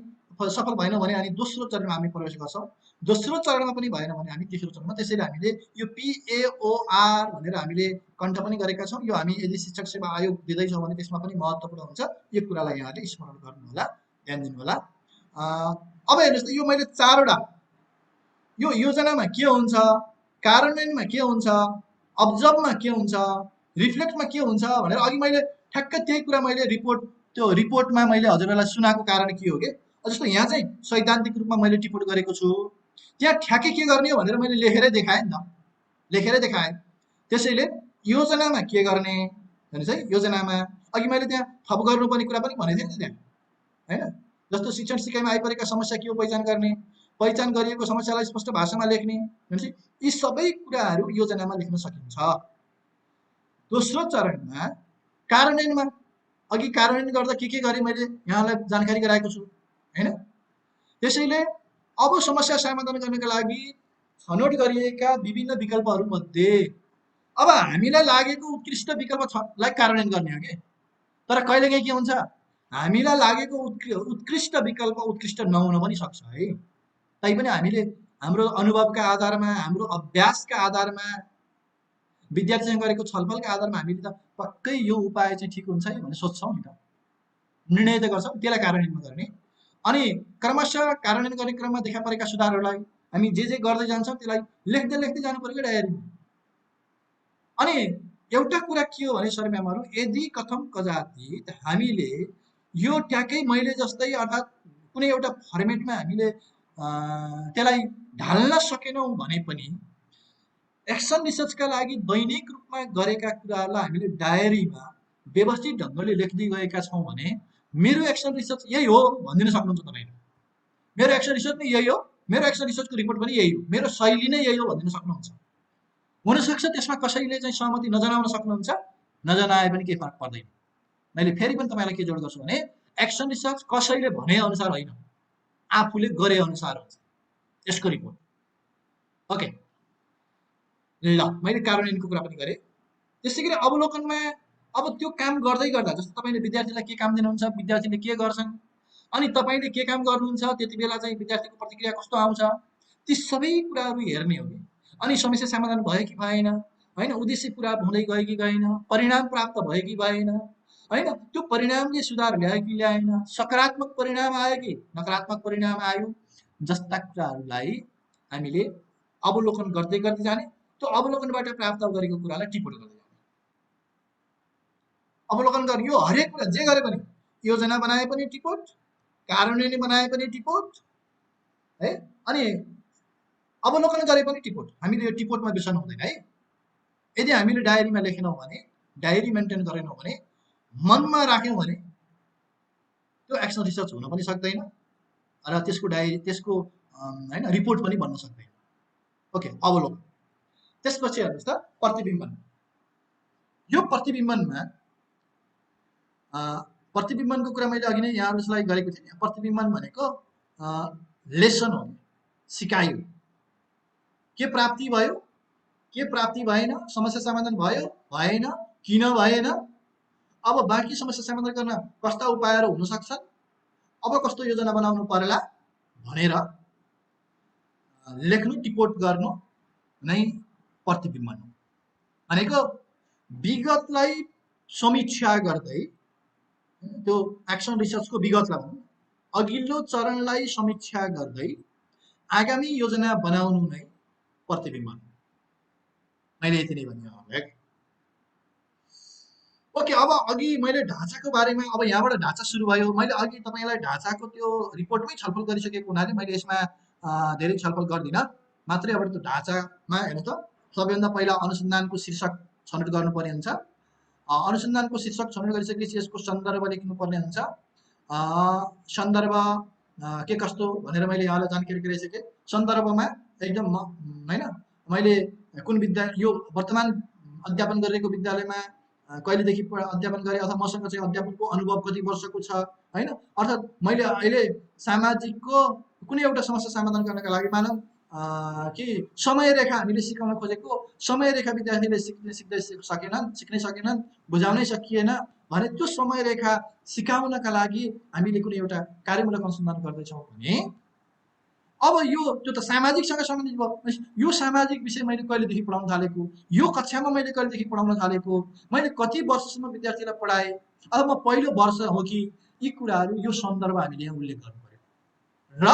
सफल भएनौँ भने हामी दोस्रो चरणमा हामी प्रवेश गर्छौँ, दोस्रो चरणमा पनि भएन भने हामी तेस्रो चरणमा। त्यसैले हामीले यो PAOR भनेर हामीले कण्ठ पनि गरेका छौँ। यो हामी यदि शिक्षक सेवा आयोग दिँदैछौँ भने त्यसमा पनि महत्त्वपूर्ण हुन्छ। यो कुरालाई यहाँले स्मरण गर्नु होला, ध्यान दिनु होला। अब हेर्नुहोस् त, यो मैले 4वटा, यो योजनामा के हुन्छ, कार्यान्वयनमा के हुन्छ, अब्जर्भमा के हुन्छ, रिफ्लेक्टमा के हुन्छ भनेर अघि मैले ठ्याक्क त्यही कुरा मैले त्यो रिपोर्टमा मैले हजुरहरूलाई सुनाएको कारण के हो कि, जस्तो यहाँ चाहिँ सैद्धान्तिक रूपमा मैले टिप्पणी गरेको छु, त्यहाँ ठ्याक्कै के गर्ने हो भनेर मैले लेखेरै देखाएँ नि त, लेखेरै देखाएँ। त्यसैले योजनामा के गर्ने भने चाहिँ योजनामा अघि मैले त्यहाँ थप गर्नुपर्ने कुरा पनि भनेको थिएँ नि त्यहाँ होइन। जस्तो शिक्षण सिकाइमा आइपरेका समस्या के हो पहिचान गर्ने, पहिचान गरिएको समस्यालाई स्पष्ट भाषामा लेख्ने, भनेपछि यी सबै कुराहरू योजनामा लेख्न सकिन्छ। दोस्रो चरणमा कार्यान्वयनमा, अघि कार्यान्वयन गर्दा के गरेँ मैले यहाँलाई जानकारी गराएको छु होइन। त्यसैले अब समस्या समाधान गर्नका लागि छनौट गरिएका विभिन्न विकल्पहरू मध्ये अब हामीलाई लागेको उत्कृष्ट विकल्प लाई कार्यान्वयन गर्ने हो कि। तर कहिलेकाहीँ के हुन्छ, हामीलाई लागेको उत्कृष्ट विकल्प उत्कृष्ट नहुन पनि सक्छ है। तैपनि हामीले हाम्रो अनुभवका आधारमा, हाम्रो अभ्यासका आधारमा, विद्यार्थीसँग गरेको छलफलका आधारमा हामीले त पक्कै यो उपाय चाहिँ ठिक हुन्छ है भनेर सोच्छौँ नि त, निर्णय त गर्छौँ, त्यसलाई कार्यान्वयन गर्ने। अनि क्रमशः कार्यान्वयन गर्ने क्रममा देखा परेका सुधारहरूलाई हामी जे गर्दै जान्छौँ त्यसलाई लेख्दै लेख्दै जानु पर्यो डायरीमा। अनि एउटा कुरा के हो भने सर म्यामहरू, यदि कथम कदाचित हामीले यो ट्याक्कै मैले जस्तै अर्थात् कुनै एउटा फर्मेटमा हामीले त्यसलाई ढाल्न सकेनौँ भने पनि एक्सन रिसर्चका लागि दैनिक रूपमा गरेका कुराहरूलाई हामीले डायरीमा व्यवस्थित ढङ्गले लेख्दै गएका छौँ भने मेरो एक्सन रिसर्च यही हो भनिदिन सक्नुहुन्छ तपाईँले। मेरो एक्सन रिसर्च नै यही हो, मेरो एक्सन रिसर्चको रिपोर्ट पनि यही हो, मेरो शैली नै यही हो भनिदिन सक्नुहुन्छ। हुनसक्छ त्यसमा कसैले चाहिँ सहमति नजनाउन सक्नुहुन्छ, नजनाए पनि केही फरक पर्दैन। मैले फेरि पनि तपाईँलाई के जोड गर्छु भने एक्सन रिसर्च कसैले भने अनुसार होइन, आफूले गरे अनुसार हुन्छ यसको रिपोर्ट। ओके, ल मैले कार्यान्वयनको कुरा पनि गरेँ। त्यसै गरी अवलोकनमा अब त्यो काम गर्दै गर्दा, जस्तो तपाईँले विद्यार्थीलाई के काम दिनुहुन्छ, विद्यार्थीले के गर्छन्, अनि तपाईँले के काम गर्नुहुन्छ, त्यति बेला चाहिँ विद्यार्थीको प्रतिक्रिया कस्तो आउँछ, ती सबै कुराहरू हेर्ने हो कि। अनि समस्या समाधान भयो कि भएन, होइन, उद्देश्य पुरा हुँदै गयो कि गएन, परिणाम प्राप्त भयो कि भएन, होइन, त्यो परिणामले सुधार ल्यायो कि ल्याएन, सकारात्मक परिणाम आयो कि नकारात्मक परिणाम आयो, जस्ता कुराहरूलाई हामीले अवलोकन गर्दै गर्दै जाने। त्यो अवलोकनबाट प्राप्त गरेको कुरालाई टिप्पणी गर्दै जाने। अवलोकन गर्ने यो हरेक कुरा जे गरे पनि, योजना बनाए पनि टिपोट, कार्यान्वयन बनाए पनि टिपोट है, अनि अवलोकन गरे पनि टिपोट। हामीले यो टिपोटमा बिर्सनु हुँदैन है। यदि हामीले डायरीमा लेखेनौँ भने, डायरी मेन्टेन गरेनौँ भने, मनमा राख्यौँ भने त्यो एक्सन रिसर्च हुन पनि सक्दैन र त्यसको डायरी, त्यसको होइन रिपोर्ट पनि बन्न सक्दैन। ओके, अवलोकन। त्यसपछि हेर्नुहोस् त प्रतिबिम्बन। यो प्रतिबिम्बनमा प्रतिबिम्बनको कुरा मैले अघि नै यहाँहरूलाई गरेको थिएँ। प्रतिबिम्बन भनेको लेसन हो, सिकाइ हो। के प्राप्ति भयो, के प्राप्ति भएन, समस्या समाधान भयो भएन, किन भएन, अब बाँकी समस्या समाधान गर्न कस्ता उपायहरू हुन सक्छन्, अब कस्तो योजना बनाउनु पर्ला भनेर लेख्नु, टिपोट गर्नु नै प्रतिबिम्बन हो। भनेको विगतलाई समीक्षा गर्दै, त्यो एक्सन रिसर्चको विगतलाई भनौँ, अघिल्लो चरणलाई समीक्षा गर्दै आगामी योजना बनाउनु नै प्रतिबिम्बन। मैले यति नै भने। ओके, अब अघि मैले ढाँचाको बारेमा, अब यहाँबाट ढाँचा सुरु भयो। मैले अघि तपाईँलाई ढाँचाको त्यो रिपोर्टमै छलफल गरिसकेको हुनाले मैले यसमा धेरै छलफल गर्दिनँ। मात्रै अब त्यो ढाँचामा हेर्नु त, सबैभन्दा पहिला अनुसन्धानको शीर्षक छनौट गर्नुपर्ने हुन्छ। अनुसन्धानको शीर्षक छनौट गरिसकेपछि यसको सन्दर्भ लेख्नुपर्ने हुन्छ। सन्दर्भ के कस्तो भनेर मैले यहाँलाई जानकारी गराइसकेँ। सन्दर्भमा एकदम होइन, मैले कुन यो वर्तमान अध्यापन गरेको विद्यालयमा कहिलेदेखि अध्यापन गरेँ, अथवा मसँग चाहिँ अध्यापनको अनुभव कति वर्षको छ, होइन, अर्थात् मैले अहिले सामाजिकको कुनै एउटा समस्या समाधान गर्नका लागि मानौँ कि समय रेखा हामीले सिकाउन खोजेको, समय रेखा विद्यार्थीले सिक्नै सकेनन्, बुझाउनै सकिएन भने त्यो समय रेखा सिकाउनका लागि हामीले कुनै एउटा कार्यमूलक अनुसन्धान गर्दैछौँ भने अब यो त्यो त सामाजिकसँग सम्बन्धित भयो। यो सामाजिक विषय मैले कहिलेदेखि पढाउन थालेको, यो कक्षामा मैले कहिलेदेखि पढाउन थालेको, मैले कति वर्षसम्म विद्यार्थीलाई पढाएँ, अब म पहिलो वर्ष हो कि, यी कुराहरू, यो सन्दर्भ हामीले यहाँ उल्लेख गर्नु पर्यो। र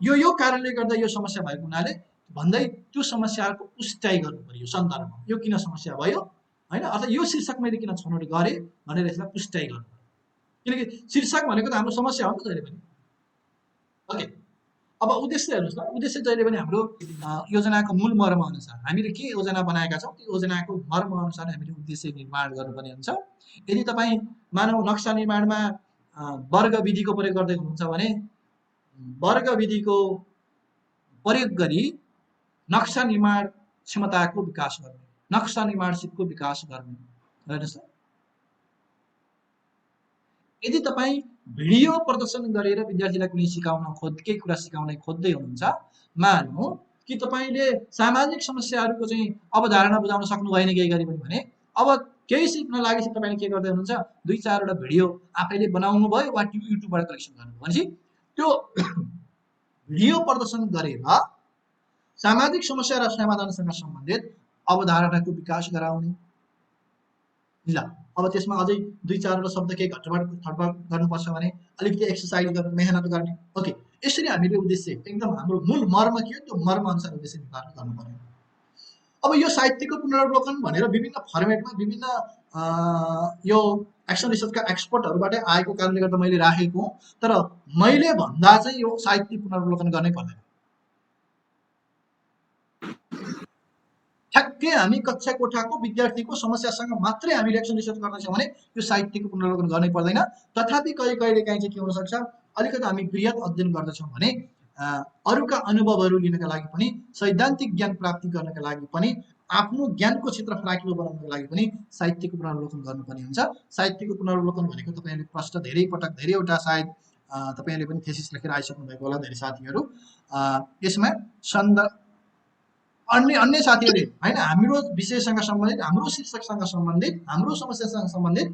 यो कारणले गर्दा यो समस्या भएको हुनाले भन्दै त्यो समस्याको पुष्टाइ गर्नु पर्यो सन्दर्भमा, यो किन समस्या भयो, होइन, अर्थात् यो शीर्षक मैले किन छनौट गरेँ भनेर यसलाई पुष्टाइ गर्नु पर्यो। किनकि शीर्षक भनेको त हाम्रो समस्या हो नि त जहिले पनि। ओके, अब उद्देश्य हेर्नुहोस् न। उद्देश्य जहिले पनि हाम्रो योजनाको मूल मर्म अनुसार हामीले के योजना बनाएका छौँ, त्यो योजनाको मर्म अनुसार हामीले उद्देश्य निर्माण गर्नुपर्ने हुन्छ। यदि तपाईँ मानव नक्सा निर्माणमा वर्ग विधिको प्रयोग गर्दै हुनुहुन्छ भने वर्ग विधिको प्रयोग गरी नक्सा निर्माण क्षमताको विकास गर्ने, नक्सा निर्माण सिपको विकास गर्ने। हेर्नुहोस् न, यदि तपाईँ भिडियो प्रदर्शन गरेर विद्यार्थीलाई कुनै केही कुरा सिकाउन खोज्दै हुनुहुन्छ, मानौँ कि तपाईँले सामाजिक समस्याहरूको चाहिँ अवधारणा बुझाउन सक्नु भएन केही गरी पनि भने, अब केही सिक्न लागेपछि तपाईँले के गर्दै हुनुहुन्छ, 2-4वटा भिडियो आफैले बनाउनु भयो वा युट्युबबाट कलेक्सन गर्नुभयो भनेपछि त्यो भिडियो प्रदर्शन गरेर सामाजिक समस्या र समाधानसँग सम्बन्धित अवधारणाको विकास गराउने। ल अब त्यसमा अझै 2-4 शब्द केही घटबड गर्नुपर्छ भने अलिकति एक्सर्साइज गर्ने, मेहनत गर्ने। ओके, यसरी हामीले उद्देश्य एकदम हाम्रो मूल मर्म के हो त्यो मर्म अनुसार उद्देश्य निर्धारण गर्नु पर्यो। अब यो साहित्यको पुनरावलोकन भनेर विभिन्न फर्मेटमा विभिन्न यो एक्सन रिसर्चका एक्सपर्टहरूबाट आएको कारणले गर्दा मैले राखेको हुँ, तर मैले भन्दा चाहिँ यो साहित्य पुनरावलोकन गर्नै पर्दैन। ठ्याक्कै हामी कक्षा कोठाको विद्यार्थीको समस्यासँग मात्रै हामीले एक्सन रिसर्च गर्दैछौँ भने यो साहित्यको पुनरावलोकन गर्नै पर्दैन। तथापि कहिले काहीँ चाहिँ के हुनसक्छ, अलिकति हामी बृहत अध्ययन गर्दछौँ भने अरूका अनुभवहरू लिनका लागि पनि, सैद्धान्तिक ज्ञान प्राप्ति गर्नका लागि पनि, आफ्नो ज्ञानको क्षेत्र फराकिलो बनाउनको लागि पनि साहित्यको पुनरावलोकन गर्नुपर्ने हुन्छ। साहित्यको पुनरावलोकन भनेको तपाईँले प्रश्न धेरै पटक धेरैवटा सायद तपाईँले पनि थेसिस लेखेर आइसक्नु भएको होला धेरै साथीहरू। यसमा अन्य साथीहरूले होइन हाम्रो विषयसँग सम्बन्धित, हाम्रो शीर्षकसँग सम्बन्धित, हाम्रो समस्यासँग सम्बन्धित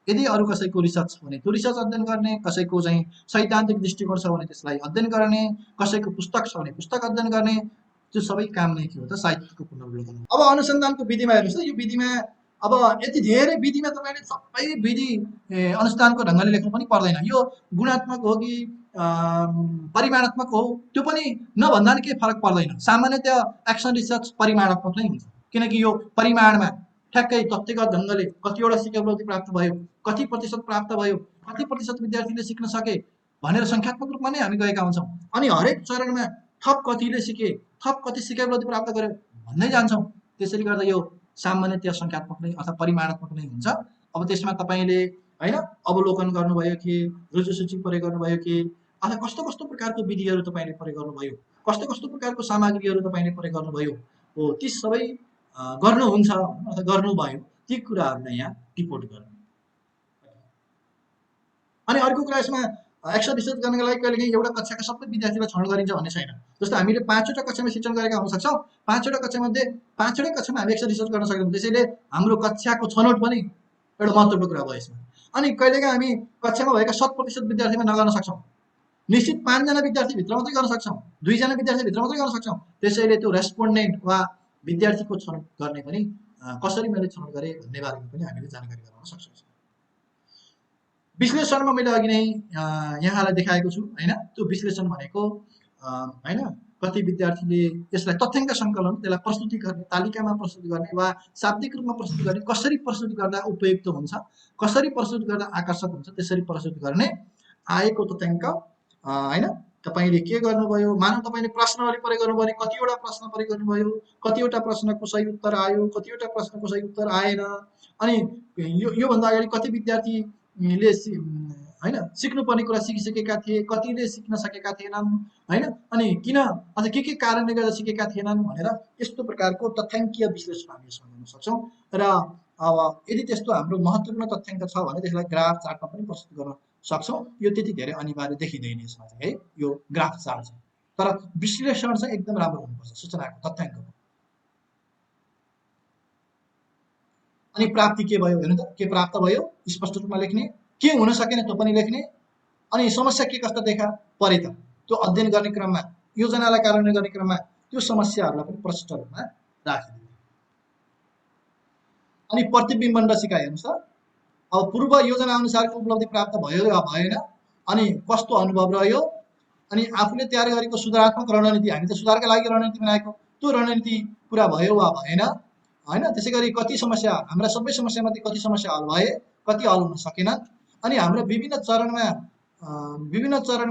यदि अरू कसैको रिसर्च छ भने त्यो रिसर्च अध्ययन गर्ने, कसैको चाहिँ सैद्धान्तिक दृष्टिकोण छ भने त्यसलाई अध्ययन गर्ने, कसैको पुस्तक छ भने पुस्तक अध्ययन गर्ने, त्यो सबै काम नै के हो त साहित्यको पुनरावलोकन। अब अनुसन्धानको विधिमा हेर्नुहोस् त, यो विधिमा अब यति धेरै विधिमा तपाईँले सबै विधि अनुसन्धानको ढङ्गले लेख्नु पनि पर्दैन। यो गुणात्मक हो कि परिमाणात्मक हो त्यो पनि नभन्दा नि केही फरक पर्दैन। सामान्यतया एक्सन रिसर्च परिमाणात्मक नै हुन्छ, किनकि यो परिमाणमा ठ्याक्कै तथ्यगत ढङ्गले कतिवटा सिके उपलब्धि प्राप्त भयो, कति प्रतिशत प्राप्त भयो, कति प्रतिशत विद्यार्थीले सिक्न सके भनेर सङ्ख्यात्मक रूपमा नै हामी गएका हुन्छौँ। अनि हरेक चरणमा थप कतिले सिके, थप कति सिके उपलब्धि प्राप्त गर्यो भन्दै जान्छौँ। त्यसैले गर्दा यो सामान्यतया सङ्ख्यात्मक नै अथवा परिमाणात्मक नै हुन्छ। अब त्यसमा तपाईँले होइन अवलोकन गर्नुभयो कि, रुजुसूची प्रयोग गर्नुभयो कि, अथवा कस्तो कस्तो प्रकारको विधिहरू तपाईँले प्रयोग गर्नुभयो, कस्तो कस्तो प्रकारको सामग्रीहरू तपाईँले प्रयोग गर्नुभयो हो, ती सबै गर्नुहुन्छ अथवा गर्नुभयो, ती कुराहरूलाई यहाँ टिपोट गर्नु। अनि अर्को कुरा यसमा एक्सन रिसर्च गर्नका लागि कहिलेकाहीँ एउटा कक्षाका सबै विद्यार्थीलाई छनौट गरिन्छ भन्ने छैन। जस्तो हामीले 5वटा कक्षामा शिक्षण गरेका हुन सक्छौँ, 5वटा कक्षामध्ये 5वटै कक्षामा हामी एक्सन रिसर्च गर्न सक्छौँ। त्यसैले हाम्रो कक्षाको छनौट पनि एउटा महत्त्वपूर्ण कुरा भयो यसमा। अनि कहिलेकाहीँ हामी कक्षामा भएका 100% विद्यार्थीमा नगर्न सक्छौँ, निश्चित 5 जना विद्यार्थीभित्र मात्रै गर्न सक्छौँ, 2 जना विद्यार्थीभित्र मात्रै गर्न सक्छौँ। त्यसैले त्यो रेस्पोन्डेन्ट वा विद्यार्थीको छनौट गर्ने पनि कसरी मैले छनौट गरेँ भन्ने बारेमा पनि हामीले जानकारी गराउन सक्छौँ। विश्लेषणमा मैले अघि नै यहाँलाई देखाएको छु होइन, त्यो विश्लेषण भनेको होइन कति विद्यार्थीले यसलाई तथ्याङ्क सङ्कलन, त्यसलाई प्रस्तुति गर्ने, तालिकामा प्रस्तुति गर्ने वा शाब्दिक रूपमा प्रस्तुति गर्ने, कसरी प्रस्तुति गर्दा उपयुक्त हुन्छ, कसरी प्रस्तुति गर्दा आकर्षक हुन्छ, त्यसरी प्रस्तुति गर्ने आएको तथ्याङ्क होइन। तपाईँले के गर्नुभयो, मानव तपाईँले प्रश्नहरू प्रयोग गर्नुभयो भने कतिवटा प्रश्न प्रयोग गर्नुभयो, कतिवटा प्रश्नको सही उत्तर आयो, कतिवटा प्रश्नको सही उत्तर आएन, अनि योभन्दा अगाडि कति विद्यार्थीले होइन सिक्नुपर्ने कुरा सिकिसकेका थिए, कतिले सिक्न सकेका थिएनन् होइन, अनि किन अझ के कारणले गर्दा सिकेका थिएनन् भनेर यस्तो प्रकारको तथ्याङ्कीय विश्लेषण हामी यसमा गर्न सक्छौँ। र अब यदि त्यस्तो हाम्रो महत्त्वपूर्ण तथ्याङ्क छ भने त्यसलाई ग्राफ चार्टमा पनि प्रस्तुत गर्न सक्छौँ। यो त्यति धेरै अनिवार्य देखिँदैन यसमा चाहिँ है, यो ग्राफ चार्ट चाहिँ। तर विश्लेषण चाहिँ एकदम राम्रो हुनुपर्छ सूचनाको, तथ्याङ्कको। अनि प्राप्ति के भयो हेर्नु त, के प्राप्त भयो स्पष्ट रूपमा लेख्ने, के हुन सकेन त्यो पनि लेख्ने, अनि समस्या के कस्ता देखा परे त त्यो अध्ययन गर्ने क्रममा, योजनालाई कार्यान्वयन गर्ने क्रममा त्यो समस्याहरूलाई पनि प्रष्ट रूपमा राखिदिने। अनि प्रतिबिम्बन र सिकाइ हेर्नुहोस् त, अब पूर्व योजना अनुसारको उपलब्धि प्राप्त भयो वा भएन, अनि कस्तो अनुभव रह्यो, अनि आफूले तयार गरेको सुधारात्मक रणनीति, हामी त सुधारका लागि रणनीति बनाएको, त्यो रणनीति पुरा भयो वा भएन होइन। त्यसै गरी कति समस्या, हाम्रा सबै समस्यामध्ये कति समस्या हल भए, कति हल हुन सकेनन्, अनि हाम्रो विभिन्न चरणमा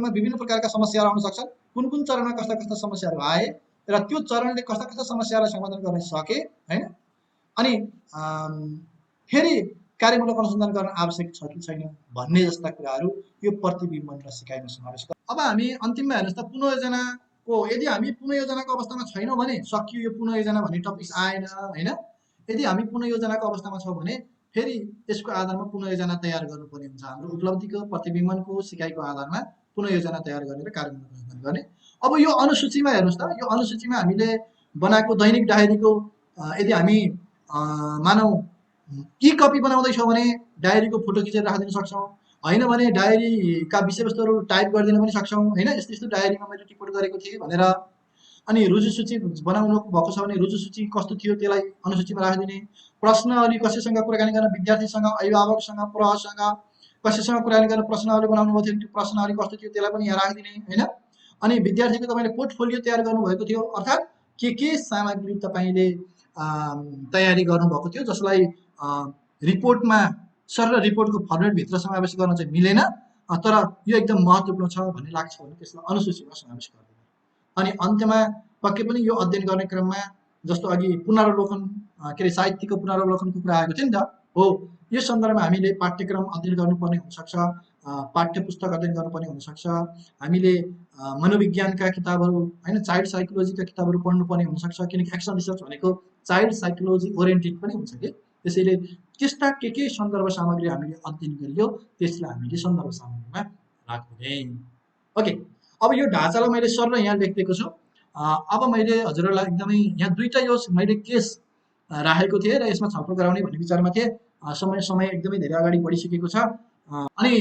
विभिन्न प्रकारका समस्याहरू आउन सक्छन्, कुन चरणमा कस्ता कस्ता समस्याहरू आए र त्यो चरणले कस्ता कस्ता समस्यालाई समाधान गर्न सके होइन। अनि फेरि कार्यमूलक अनुसन्धान गर्न आवश्यक छ कि छैन भन्ने जस्ता कुराहरू यो प्रतिबिम्बन र सिकाइमा समावेश गर्छ। अब हामी अन्तिममा हेर्नुहोस् त, पुनःयोजनाको, यदि हामी पुनःयोजनाको अवस्थामा छैनौँ भने सकियो, यो पुनःयोजना भन्ने टपिक आएन होइन। यदि हामी पुनःयोजनाको अवस्थामा छौँ भने फेरि यसको आधारमा पुनःयोजना तयार गर्नुपर्ने हुन्छ। हाम्रो उपलब्धिको, प्रतिबिम्बनको, सिकाइको आधारमा पुनःयोजना तयार गरेर कार्यमूलक अनुसन्धान गर्ने। अब यो अनुसूचीमा हेर्नुहोस् त, यो अनुसूचीमा हामीले बनाएको दैनिक डायरीको यदि हामी मानौ ई कपी बनाउँदैछौँ भने डायरीको फोटो खिचेर राखिदिन सक्छौँ, होइन भने डायरीका विषयवस्तुहरू टाइप गरिदिन पनि सक्छौँ होइन, यस्तो यस्तो डायरीमा मैले टिप्पणी गरेको थिएँ भनेर। अनि रुजु सूची बनाउनु भएको छ भने रुजु सूची कस्तो थियो त्यसलाई अनुसूचीमा राखिदिने। प्रश्नावली कसैसँग कुराकानी गर्न, विद्यार्थीसँग, अभिभावकसँग, प्रहसँग कसैसँग कुराकानी गर्न प्रश्नावली बनाउनु भएको थियो, त्यो प्रश्नावली कस्तो थियो त्यसलाई पनि यहाँ राखिदिने होइन। अनि विद्यार्थीको तपाईँले पोर्टफोलियो तयार गर्नुभएको थियो, अर्थात् के सामग्री तपाईँले तयारी गर्नुभएको थियो जसलाई रिपोर्टमा सर रिपोर्टको फर्मेटभित्र समावेश गर्न चाहिँ मिलेन, तर यो एकदम महत्त्वपूर्ण छ भन्ने लाग्छ भने त्यसलाई अनुसूचीमा समावेश गरिदिने। अनि अन्त्यमा पक्कै पनि यो अध्ययन गर्ने क्रममा जस्तो अघि पुनरावलोकन के अरे साहित्यको पुनरावलोकनको कुरा आएको थियो नि त, हो यो सन्दर्भमा हामीले पाठ्यक्रम अध्ययन गर्नुपर्ने हुनसक्छ, पाठ्य पुस्तक अध्ययन गर्नुपर्ने हुनसक्छ, हामीले मनोविज्ञानका किताबहरू होइन, चाइल्ड साइकोलोजीका किताबहरू पढ्नुपर्ने हुनसक्छ, किनकि एक्सन रिसर्च भनेको चाइल्ड साइकोलोजी ओरिएन्टेड पनि हुन्छ कि। त्यसैले त्यस्ता के सन्दर्भ सामग्री हामीले अध्ययन गरियो त्यसलाई हामीले सन्दर्भ सामग्रीमा राख्ने। ओके, अब यो ढाँचालाई मैले सर यहाँ लेखिदिएको छु। अब मैले हजुरहरूलाई एकदमै यहाँ दुईवटा यो मैले केस राखेको थिएँ र यसमा छलफल गराउने भन्ने विचारमा थिएँ। समय एकदमै धेरै अगाडि बढिसकेको छ। अनि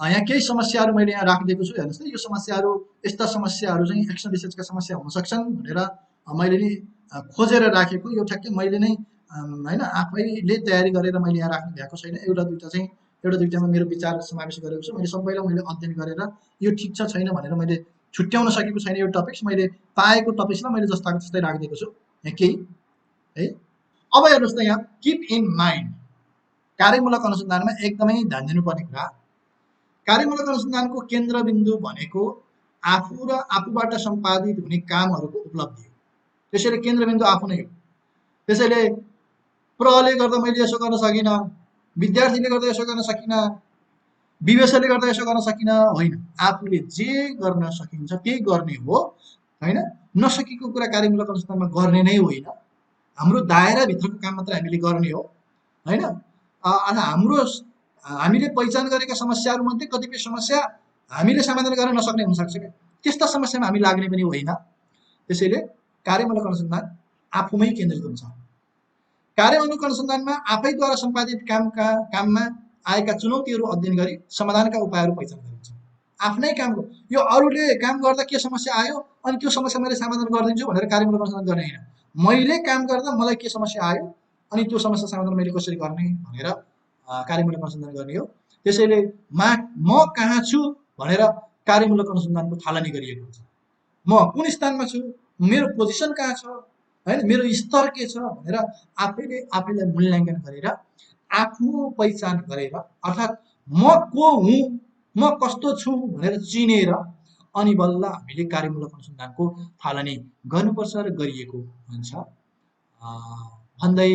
यहाँ केही समस्याहरू मैले यहाँ राखिदिएको छु, हेर्नुहोस् त। यो समस्याहरू, यस्ता समस्याहरू चाहिँ एक्सन रिसर्चका समस्या हुन सक्छन् भनेर मैले नि खोजेर राखेको। यो ठ्याक्कै मैले नै होइन आफैले तयारी गरेर मैले यहाँ राख्नु भएको छैन। एउटा दुइटामा मेरो विचार समावेश गरेको छु। मैले सबैलाई मैले अध्ययन गरेर यो ठिक छ छैन भनेर मैले छुट्याउन सकेको छैन। यो टपिक्स मैले पाएको टपिक्सलाई मैले जस्ताको त्यस्तै राखिदिएको छु यहाँ केही है। अब हेर्नुहोस् त, यहाँ किप इन माइन्ड कार्यमूलक अनुसन्धानमा एकदमै ध्यान दिनुपर्ने कुरा, कार्यमूलक अनुसन्धानको केन्द्रबिन्दु भनेको आफू र आफूबाट सम्पादित हुने कामहरूको उपलब्धि हो। त्यसैले केन्द्रबिन्दु आफू नै हो। त्यसैले प्रले गर्दा मैले यसो गर्न सकिनँ, विद्यार्थीले गर्दा यसो गर्न सकिनँ, विवेशले गर्दा यसो गर्न सकिनँ, होइन। आफूले जे गर्न सकिन्छ त्यही गर्ने हो होइन। नसकेको कुरा कार्यमूलक अनुसन्धानमा गर्ने नै होइन। हाम्रो दायराभित्रको काम मात्र हामीले गर्ने हो होइन। हामीले पहिचान गरेका समस्याहरूमध्ये कतिपय समस्या हामीले समाधान गर्न नसक्ने हुनसक्छ क्या, त्यस्ता समस्यामा हामी लाग्ने पनि होइन। त्यसैले कार्यमूलक अनुसन्धान आफूमै केन्द्रित हुन्छ। कार्यमूलक अनुसन्धानमा आफैद्वारा सम्पादित काममा आएका चुनौतीहरू अध्ययन गरी समाधानका उपायहरू पहिचान गरिन्छ। आफ्नै कामको, यो अरूले काम गर्दा के समस्या आयो अनि त्यो समस्या मैले समाधान गरिदिन्छु भनेर कार्यमूलक अनुसन्धान गर्ने होइन। मैले काम गर्दा मलाई के समस्या आयो अनि त्यो समस्या समाधान मैले कसरी गर्ने भनेर कार्यमूलक अनुसन्धान गर्ने हो। त्यसैले म कहाँ छु भनेर कार्यमूलक अनुसन्धानको थालनी गरिएको हुन्छ। म कुन स्थानमा छु, मेरो पोजिसन कहाँ छ होइन, मेरो स्तर के छ भनेर आफैलाई मूल्याङ्कन गरेर आफ्नो पहिचान गरेर, अर्थात् म को हुँ, म कस्तो छु भनेर चिनेर अनि बल्ल हामीले कार्यमूलक अनुसन्धानको थालनी गर्नुपर्छ र गरिएको हुन्छ भन्दै